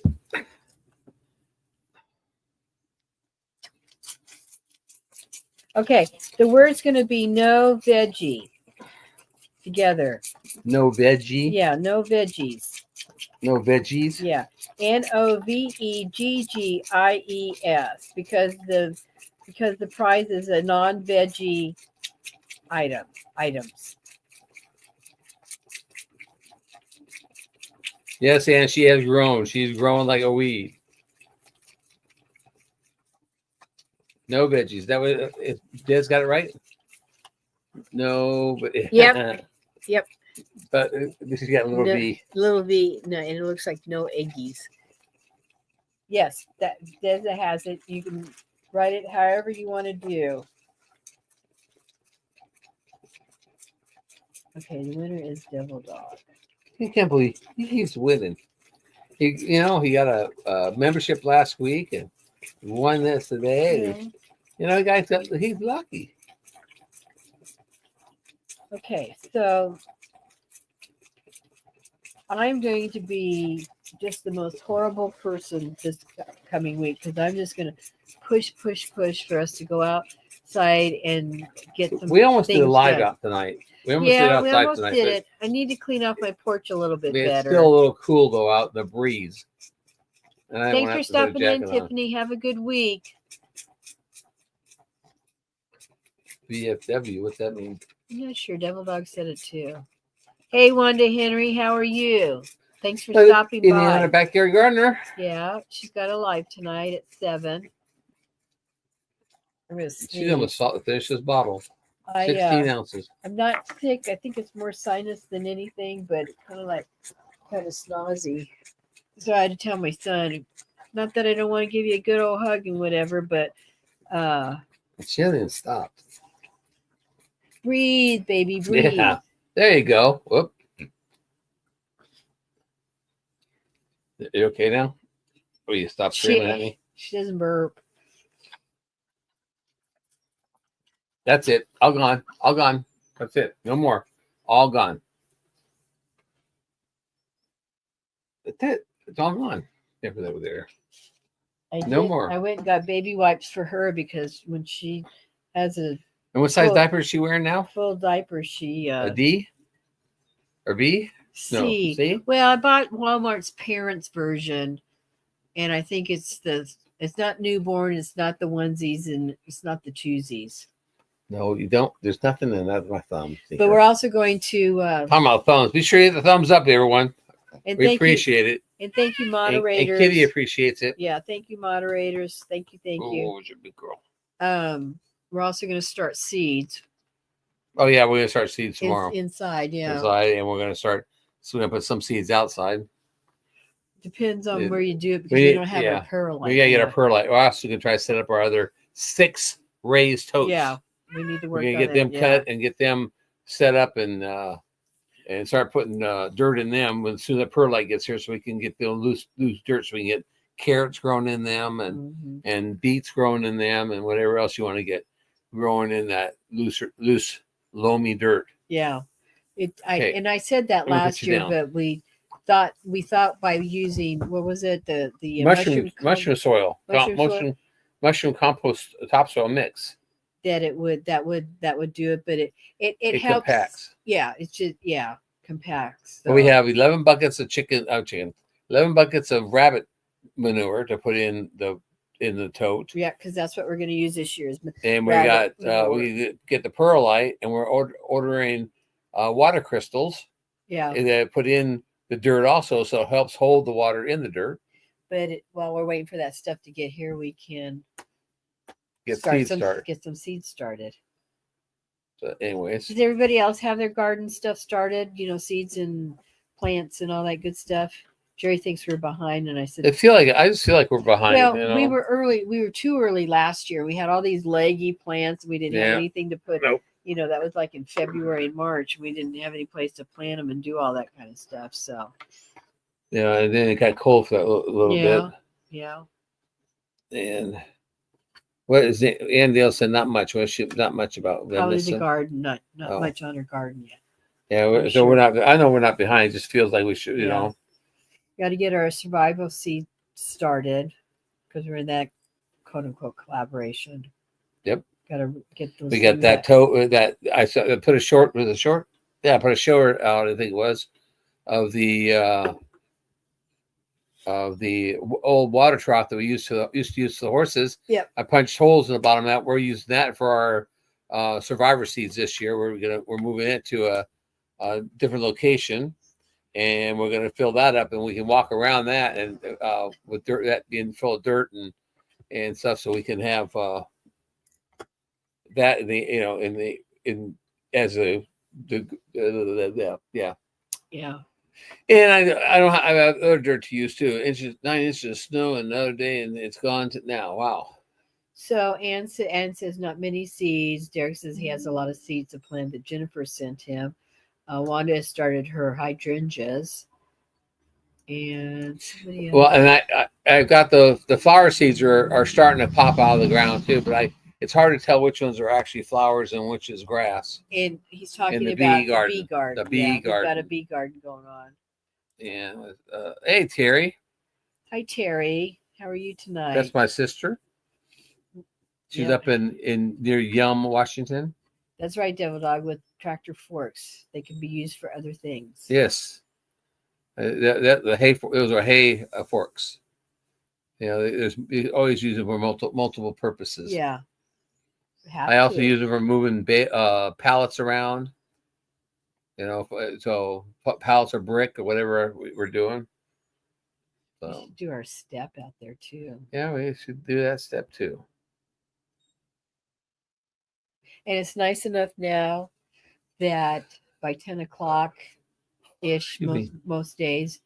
Okay, the word's going to be no veggie. Together. No veggie. Yeah, no veggies. No veggies. Yeah, NOVEGGIES because the prize is a non-veggie items. Yes, and she has grown. She's growing like a weed. No veggies. That was Des got it right. No, but Yep. Yep. But she's got a little No, V. Little V. No, and it looks like no eggies. Yes, that Deza has it. You can write it however you want to do. Okay, the winner is Devil Dog. I can't believe he keeps winning. He got a membership last week and won this today. Yeah. Guys, he's lucky. Okay, so I'm going to be just the most horrible person this coming week because I'm just going to push for us to go outside and get some. We almost did a things live done. out tonight. We almost did Yeah, outside we almost tonight. did but it. I need to clean off my porch a little bit It's better. still a little cool though out in the breeze. And I Thanks won't for have to put a stopping in, jacket on. Tiffany. Have a good week. VFW, what's that mean? I'm not sure. Devil Dog said it too. Hey, Wanda Henry, how are you? Thanks for So, stopping Indiana by. Backyard Gardener. Yeah, she's got a live tonight at 7. I'm gonna She's almost finish this bottle. 16 ounces. I'm not sick. I think it's more sinus than anything, but kind of snazzy. So I had to tell my son, not that I don't want to give you a good old hug and whatever, but She hasn't stopped. breathe, baby, breathe. Yeah. There you go. Whoop. You okay now? Or you stop screaming at me? She doesn't burp. That's it. All gone. All gone. That's it. No more. All gone. That's it. It's all gone. Never over there. No more. I went and got baby wipes for her because when she has a And what size diaper is she wearing now? full diaper, she A D? Or B? C. No. C? Well, I bought Walmart's parents version, and I think it's not newborn, it's not the onesies, and it's not the twosies. No, you don't. There's nothing in that. My thumb. But we're also going to talking about thumbs. Be sure you hit the thumbs up, everyone. and We thank appreciate it. you, and thank you, And moderators. Kitty appreciates it. Yeah, thank you, moderators. Thank you. Oh, you're a big girl. We're also going to start seeds. Oh yeah, we're gonna start seeds tomorrow. Inside, yeah. Inside, and we're gonna start. So we're gonna put some seeds outside. Depends on It- where you do it because we don't have our perlite. We gotta get yet. our perlite. We're also gonna try to set up our other 6 raised totes. Yeah, we need to work. We're gonna on get them it, cut and get them set up and start putting dirt in them as soon as the perlite gets here, so we can get the loose dirt, so we can get carrots growing in them and beets growing in them and whatever else you want to get growing in that loose loamy dirt. Yeah, Okay. I said that I'm gonna put last you year, down. but we thought by using what was it the mushroom soil, mushroom compost topsoil mix. that would do it, but it helps. Compacts. Yeah, it's just compacts. So we So, have 11 buckets of 11 buckets of rabbit manure to put in the tote. yeah, because that's what we're going to use this year. And we rabbit got manure. we get the perlite, and we're ordering water crystals Yeah, that put in the dirt also, so it helps hold the water in the dirt. but while we're waiting for that stuff to get here, we can Get seeds started. get some seeds started. So anyways, Does everybody else have their garden stuff started? Seeds and plants and all that good stuff. Jerry thinks we're behind, and I said, I just feel like we're behind. well, you know? we were early. We were too early last year. We had all these leggy plants. We didn't have Yeah. anything to put. Nope. You know, that was like in February and March. We didn't have any place to plant them and do all that kind of stuff. So, Yeah, and then it got cold for a little yeah, bit. yeah. And what is it? Andale said not much. Well, not much about them. Probably the garden. Not Oh. much on her garden yet. Yeah, I'm so we're sure. not. I know we're not behind. It just feels like we should. You Yeah. know. Got to get our survival seed started because we're in that quote unquote collaboration. Yep. Got to get those. We got that that I saw. I put a short. Was it short? Yeah, I put a short out. I think it was of the old water trough that we used to use for the horses. Yep. I punched holes in the bottom of that. We're using that for our survivor seeds this year. We're moving it to a different location, and we're gonna fill that up, and we can walk around that and with dirt that being full of dirt and stuff, so we can have that in the in as a yeah. Yeah. And I don't have other dirt to use too. 9 inches of snow another day, and it's gone now. Wow. So Ann says not many seeds. Derek says he has a lot of seeds to plant that Jennifer sent him. Wanda has started her hydrangeas, and somebody else. Well, and I've got the flower seeds are starting to pop out of the ground too, but it's hard to tell which ones are actually flowers and which is grass. And he's talking the about bee garden. the bee garden. The bee We've got a garden. bee garden going on. Yeah. Hey Terry, Hi Terry, how are you tonight? that's my sister. She's Yep. up in near Yum, Washington. That's right, Devil Dog, with tractor forks. They can be used for other things. Yes. The hay those are hay forks. You know, you always use them for multiple purposes. Yeah. I also use them for moving pallets around. You know, so pallets or brick or whatever we're doing. We So should do our step out there too. yeah, we should do that step too. And it's nice enough now that by 10 o'clock ish, most days,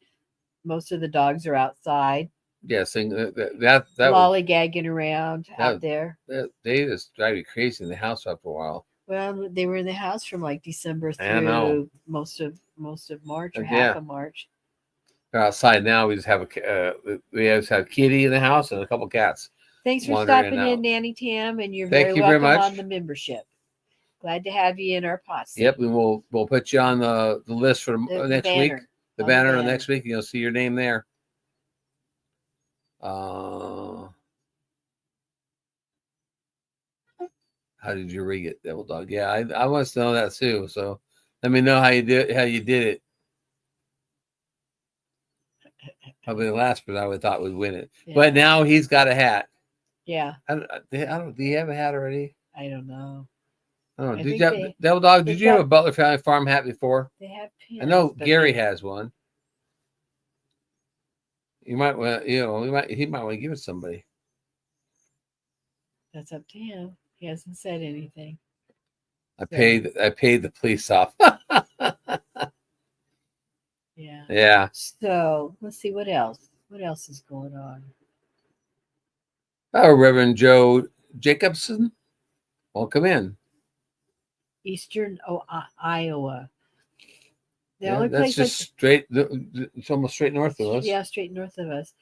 most of the dogs are outside. Yes, that lollygagging around out there. They just drive you crazy in the house after a while. Well, they were in the house from like December through most of March or half of March. They're outside now. We just have Kitty in the house and a couple cats. Thanks for stopping in, Nanny Tam, and you're Thank very you welcome very much. on the membership. Glad to have you in our posse. Yep, and we'll put you on the list for next week. The banner next week. You'll see your name there. How did you rig it, Devil Dog? Yeah, I want to know that too. So let me know how you did it. Probably the last person I would have thought would win it. Yeah. But now he's got a hat. Yeah. I don't. Do you have a hat already? I don't know. I don't know. Did you have Devil Dog? Did you have a Butler Family Farm hat before? They have pins. I know Gary has one. You might want, he might want to give it to somebody. That's up to him. He hasn't said anything. I paid the police off. Yeah. Yeah. So let's see what else. What else is going on? Oh, Reverend Joe Jacobson, welcome in. Eastern Iowa. The Yeah, only that's place just straight. It's almost straight north of us. Yeah, straight north of us.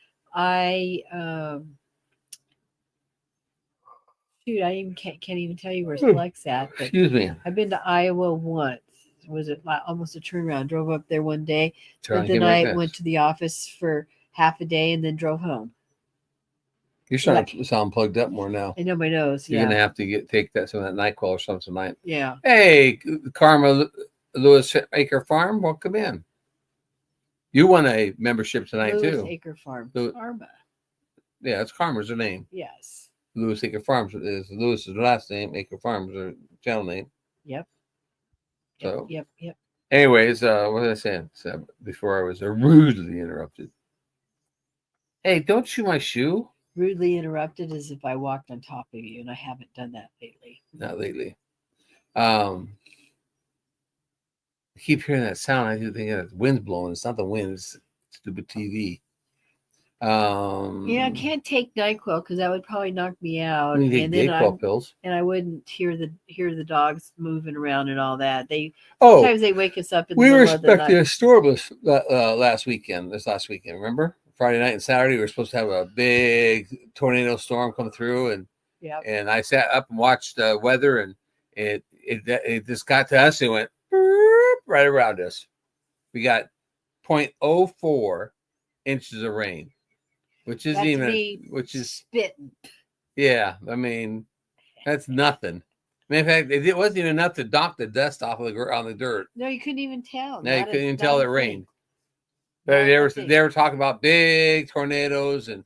Shoot, I even can't even tell you where Select's at. But excuse me. I've been to Iowa once. Was it almost a turnaround? Drove up there one day, spent the night, went to the office for half a day, and then drove home. You're starting to sound plugged up more now. I know my nose. You're gonna have to take some of that NyQuil or something tonight. Yeah. Hey, Karma Lewis Acre Farm, welcome in. You won a membership tonight too. Lewis Acre Farm. Karma. Yeah, it's Karma's her name. Yes. Lewis Acre Farms is Lewis's last name. Acre Farms is her channel name. Yep. So. Yep. Anyways, what was I saying? So before I was rudely interrupted. Hey, don't chew my shoe. Rudely interrupted as if I walked on top of you, and I haven't done that lately. Not lately. I keep hearing that sound. I keep thinking the wind's blowing. It's not the wind. It's stupid TV. Yeah, I can't take NyQuil because that would probably knock me out, You and take then Dayquil pills. I wouldn't hear the dogs moving around and all that. Oh, Sometimes they wake us up in the we were middle of the expecting night. a storm this last weekend. Remember? Friday night and Saturday, we were supposed to have a big tornado storm come through, Yeah, and I sat up and watched the weather, and it just got to us. It went right around us. We got 0.04 inches of rain, which isn't that's even, me which is, spitting. yeah, I mean, that's nothing. In fact, it wasn't even enough to knock the dust off of on the dirt. No, you couldn't even tell. Now you Not a- couldn't even not tell a it thing. rained. But Not a thing. they were talking about big tornadoes and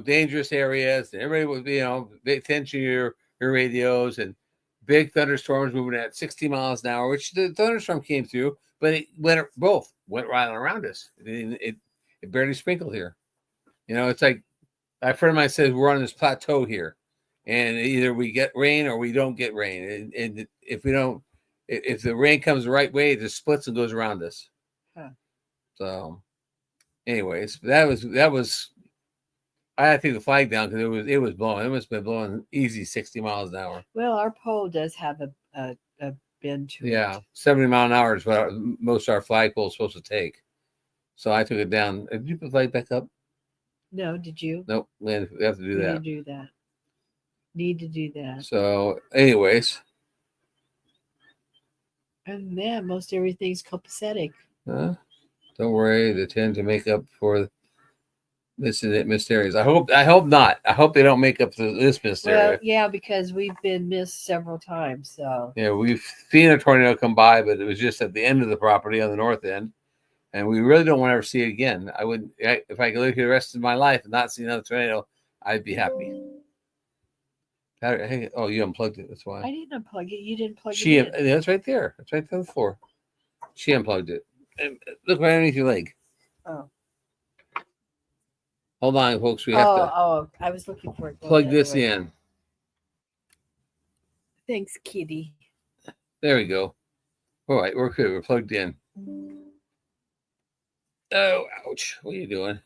dangerous areas, and everybody was pay attention to your radios, and big thunderstorms moving at 60 miles an hour, which the thunderstorm came through, but it went right on around us. It barely sprinkled here. It's like a friend of mine says we're on this plateau here, and either we get rain or we don't get rain. And if we don't, if the rain comes the right way, it just splits and goes around us. Huh. So, anyways, that was. I had to take the flag down because it was blowing. It must have been blowing easy 60 miles an hour. Well, our pole does have a bend to Yeah, it. 70 mile an hour is what most of our flagpole is supposed to take. So I took it down. Did you put the flag back up? No, did you? Nope. We have to do that. Need to do that. So, anyways, And man, most everything's copacetic. don't worry. They tend to make up for this missed areas. I hope not. I hope they don't make up for this missed Well, area. yeah, because we've been missed several times. So Yeah, we've seen a tornado come by, but it was just at the end of the property on the north end, and we really don't want to ever see it again. I would, if I could live here the rest of my life and not see another tornado, I'd be happy. Hey, oh, you unplugged it. That's I why. didn't unplug it. You didn't plug She, it in. that's right there. It's right there on the floor. She unplugged it. And look right underneath your leg. Oh. Hold on, folks. We have to Oh, I was looking for it. going plug the other this way. in. Thanks, kitty. There we go. All right, we're good. We're plugged in. Oh, ouch. What are you doing?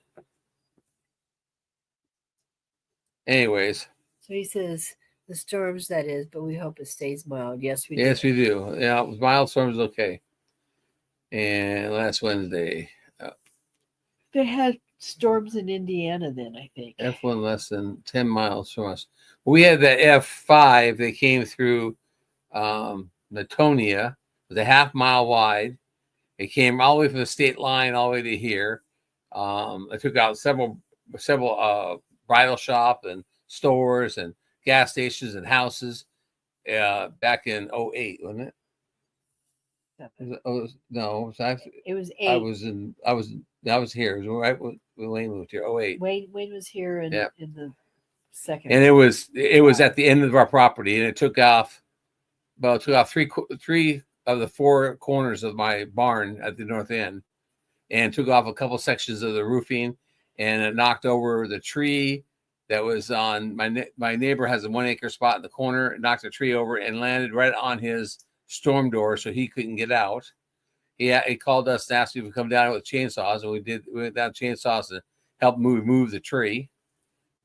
Anyways. So he says the storms, that is, but we hope it stays mild. Yes, we Yes, do. we do. Yeah, mild storms okay. And last Wednesday, They had storms in Indiana then, I think. F1 less than 10 miles from us. We had the F5 that came through Natonia. It was a half-mile wide. It came all the way from the state line all the way to here. It took out several bridal shop and stores and gas stations and houses back in 08, wasn't it? No, It was 8. I was here. It was right when Wayne moved here. 08. Wayne was here in the second. And it was at the end of our property, and it took off three of the 4 corners of my barn at the north end, and took off a couple sections of the roofing, and it knocked over the tree that was on my neighbor has a 1 acre spot in the corner. It knocked the tree over and landed right on his storm door, so he couldn't get out. He called us and asked if we could come down with chainsaws, and we did. We went down chainsaws to help move the tree.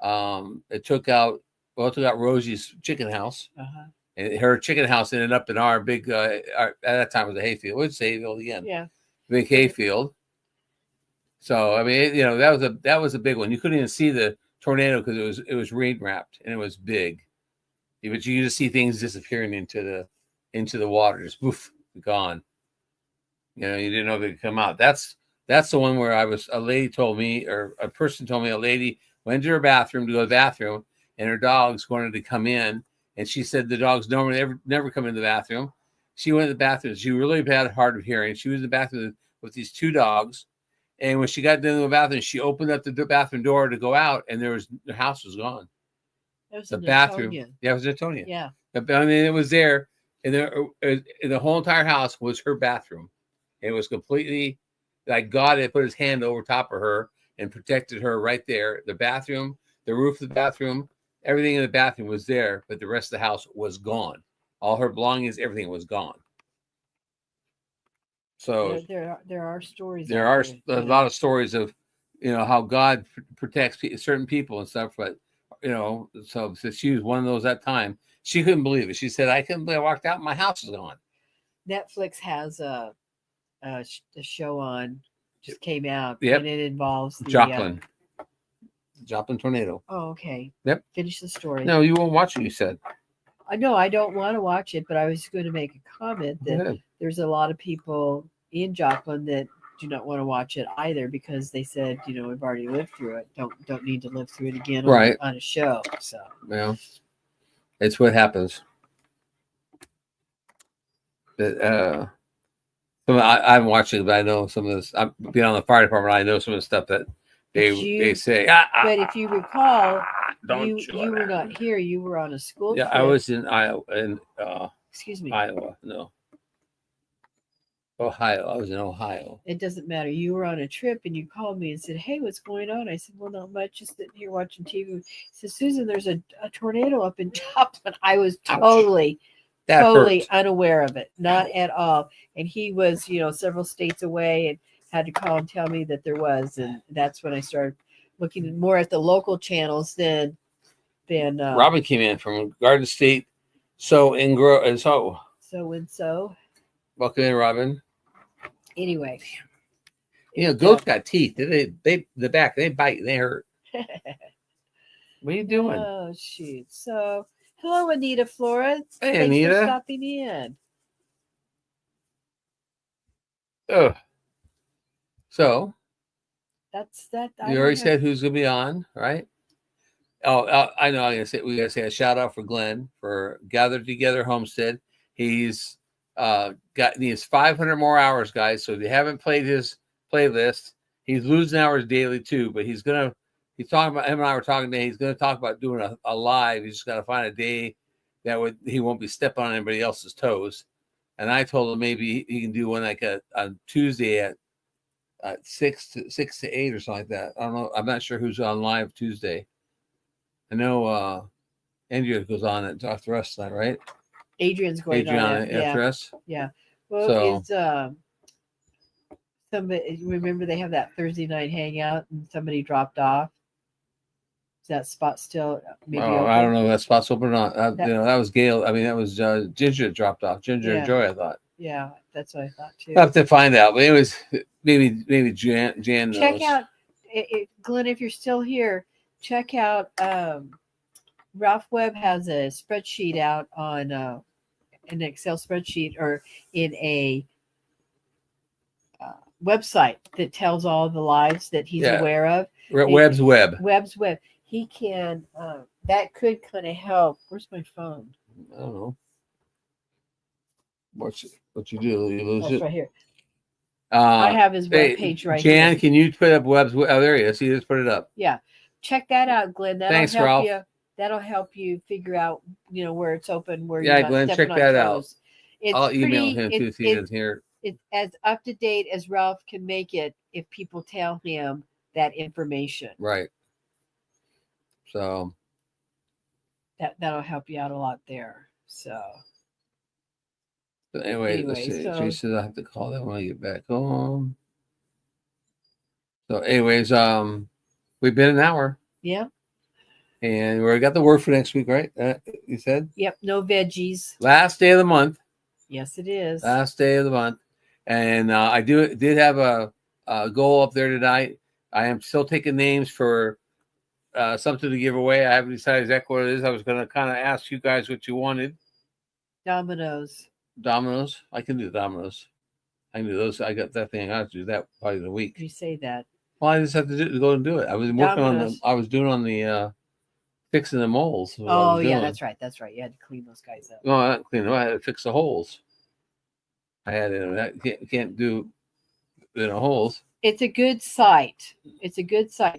It took out Rosie's chicken house. Uh-huh. And her chicken house ended up in our big, at that time it was a hayfield. It's a hayfield again. Yeah. Big hayfield. So, I mean, that was a big one. You couldn't even see the tornado because it was rain wrapped and it was big. But you just see things disappearing into the water, just poof, gone. You didn't know they could come out. That's the one where a lady told me, or a person told me, a lady went to her bathroom to go to the bathroom, and her dogs wanted to come in. And she said the dogs normally never come into the bathroom. She went to the bathroom. She really had hard of hearing. She was in the bathroom with these 2 dogs. And when she got into the bathroom, she opened up the bathroom door to go out, and the house was gone. That was The in bathroom. Newtonia. Yeah, it was Newtonia. Yeah. I mean, it was there. And the whole entire house was her bathroom. It was completely like God had put his hand over top of her and protected her right there. The bathroom, the roof of the bathroom, everything in the bathroom was there, but the rest of the house was gone. All her belongings, everything was gone. So there are stories. there out are there, a lot of stories of, how God protects certain people and stuff. But so she was one of those that time. She couldn't believe it. She said, "I couldn't believe I walked out and my house is gone." Netflix has a show on, just came out, Yep. and it involves the Joplin tornado. oh, okay. Yep. Finish the story. No, you won't watch it. You said. I know I don't want to watch it, but I was going to make a comment Go that ahead. there's a lot of people in Joplin that do not want to watch it either because they said, we've already lived through it. Don't need to live through it again Right. on a show. So Well, it's what happens. But I'm watching, but I know some of this. I'm being on the fire department. I know some of the stuff that they say. But if you recall, don't you were not here. You were on a school Yeah, trip. I was in Iowa. Excuse me. Iowa, no. Ohio. I was in Ohio. It doesn't matter. You were on a trip and you called me and said, "Hey, what's going on?" I said, "Well, not much. Just sitting here watching TV." He said, "Susan, there's a tornado up in Joplin." I was totally unaware of it, not at all. And he was, several states away and had to call and tell me that there was. And that's when I started looking more at the local channels than. Robin came in from Garden State, so. Welcome in, Robin. Anyway, goats got teeth. They the back they bite and they hurt. What are you doing? Oh shoot! So hello, Anita Flora. Hey, Thanks Anita. for stopping in. Oh, so That's that. You already said who's gonna be on, right? Oh, I know. We gotta say a shout out for Glenn for Gathered Together Homestead. He's needs 500 more hours, guys. So if you haven't played his playlist, he's losing hours daily too. But he's talking about, him and I were talking today. He's gonna talk about doing a live. He's just gotta find a day that he won't be stepping on anybody else's toes. And I told him maybe he can do one like on Tuesday at 6 to 8 or something like that. I don't know. I'm not sure who's on live Tuesday. I know Andrea goes on and talks to us tonight, right? Adrian's going on after us. Yeah. Well, is somebody, remember they have that Thursday night hangout and somebody dropped off? Is that spot still maybe open? I don't know if that spot's open or not. That was Gail. I mean, that was Ginger that dropped off. Ginger and Joy, I thought. Yeah, that's what I thought too. I'll have to find out. But anyways, maybe Jan knows. Check out, Glenn, if you're still here, check out Ralph Webb has a spreadsheet out on an Excel spreadsheet or in a website that tells all the lives that he's aware of. Webb's Web. Webb's Web. He can, that could kind of help. Where's my phone? I don't know. What you do? You lose That's it? right here. I have his webpage right here. Jan, can you put up Webb's? Oh, there he is. He just put it up. Yeah. Check that out, Glenn. Thanks, Ralph. That'll help you figure out, where it's open, where you're not Glenn, check that out. It's I'll email him too if he isn't here. It's as up to date as Ralph can make it if people tell him that information. Right. So that'll help you out a lot there. So anyway, let's see. She says I have to call them when I get back home. So, anyways, we've been an hour. Yeah. And we already got the word for next week, right? You said? Yep. No veggies. Last day of the month. Yes, it is. Last day of the month. And I did have a goal up there tonight. I am still taking names for something to give away. I haven't decided exactly what it is. I was going to kind of ask you guys what you wanted. Dominoes. I can do dominoes. I can do those. I got that thing. I have to do that probably in a week. You say that. Well, I just have to go and do it. I was working on I was doing on the fixing the moles. Oh yeah, that's right. You had to clean those guys up. No, I didn't clean them. I had to fix the holes. I had can't do holes. It's a good site.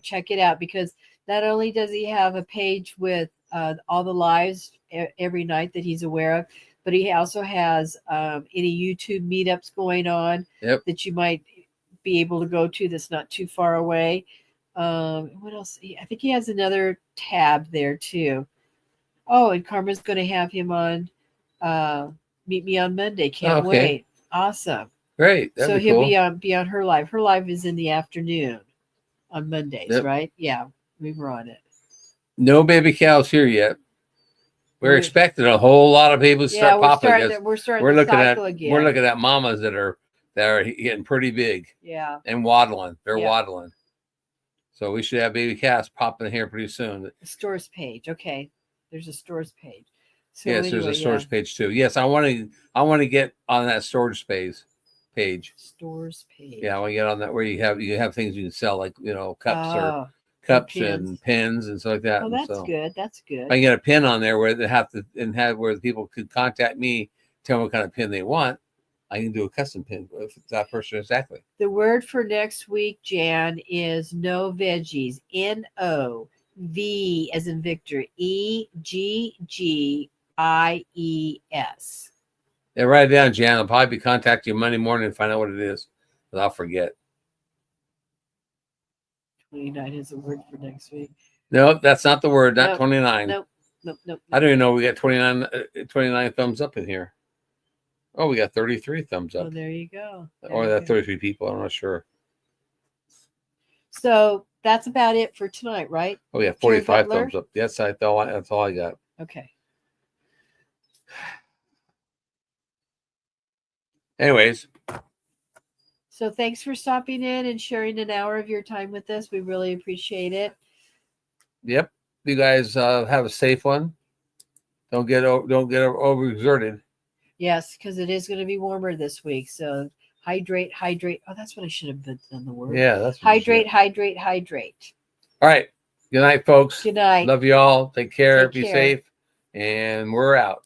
Check it out because not only does he have a page with all the lives every night that he's aware of, but he also has any YouTube meetups going on that you might be able to go to that's not too far away. What else? I think he has another tab there too. Oh, and Karma's going to have him on Meet Me on Monday. Can't wait. Awesome. Great. That'd So be he'll cool. be on her live. Her live is in the afternoon on Mondays, Yep. right? Yeah, we were on it. No baby cows here yet. We're expecting a whole lot of people to start popping. We're starting We're the looking at cycle again. we're looking at mamas that are getting pretty big Yeah. and waddling. They're Yeah. waddling. So we should have baby calves popping here pretty soon. The stores page. Okay. There's a stores page. So Yes, there's a storage page too. Yes, I want to get on that storage space page. Stores page. Yeah, I want to get on that where you have things you can sell, like cups or pins. and pins and stuff like that. Oh, And that's so good. That's good. if I can get a pin on there where they have where people could contact me, tell me what kind of pin they want, I can do a custom pin with that person exactly. The word for next week, Jan, is no veggies. NOV as in Victor. EGGIES. Yeah, write it down, Jan. I'll probably be contacting you Monday morning and find out what it is, but I'll forget. 29 is a word for next week. No, that's not the word. Not Nope. 29. Nope. I don't even know we got 29 thumbs up in here. Oh, we got 33 thumbs Oh, up. there you go. Or that 33 people. I'm not sure. So that's about it for tonight, right? Oh, yeah, Jerry 45 Butler? thumbs up. Yes, that's all I got. Okay. Anyways, So thanks for stopping in and sharing an hour of your time with us. We really appreciate it. yep. You guys have a safe one. Don't get overexerted. Yes, because it is going to be warmer this week. So hydrate. Oh, that's what I should have done the word. Yeah, that's what you should. Hydrate. All right. Good night, folks. Good night. Love you all. Take care. Take Be care. safe. And we're out.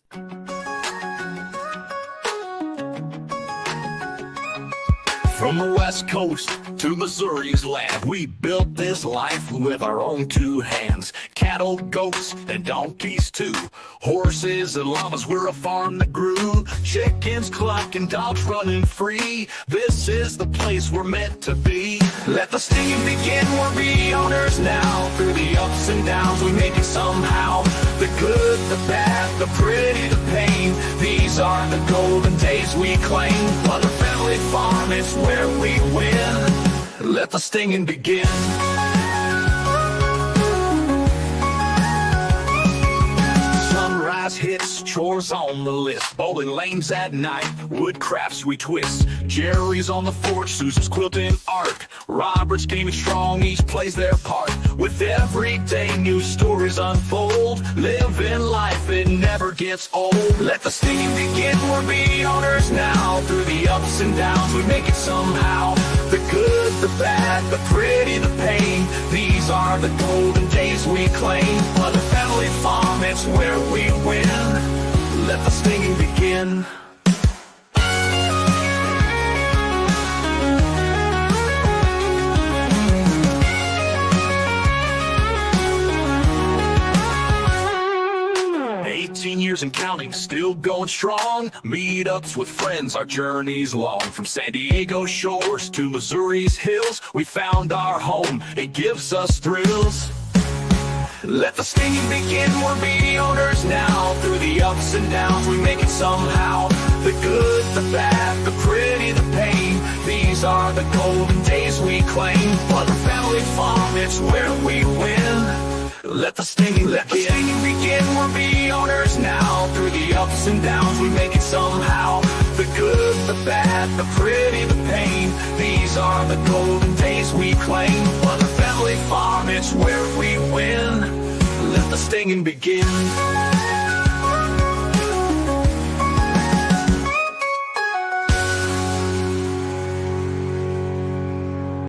From the West Coast to Missouri's land, we built this life with our own two hands. Cattle, goats, and donkeys too. Horses and llamas, we're a farm that grew. Chickens clucking, dogs running free. This is the place we're meant to be. Let the singing begin, we're the owners now. Through the ups and downs, we make it somehow. The good, the bad, the pretty, the pain. These are the golden days we claim. Mother Family Farm is where we win. Let the stinging begin. Sunrise hits, chores on the list. Bowling lanes at night, wood crafts we twist. Jerry's on the porch, Susan's quilting art. Robert's gaming strong, each plays their part. With every day new stories unfold. Living life, it never gets old. Let the singing begin, we're the owners now. Through the ups and downs, we make it somehow. The good, the bad, the pretty, the pain. These are the golden days we claim. Mother Family Farm, it's where we win. Let the singing begin. 18 years and counting, still going strong. Meetups with friends, our journey's long. From San Diego shores to Missouri's hills, we found our home, it gives us thrills. Let the singing begin, we're the owners now. Through the ups and downs, we make it somehow. The good, the bad, the pretty, the pain. These are the golden days we claim. Mother Family Farm, it's where we win. Let the singing begin, we're the owners now. Through the ups and downs, we make it somehow. The good, the bad, the pretty, the pain. These are the golden days we claim. Mother Family Farm, it's where we win. Let the stinging begin.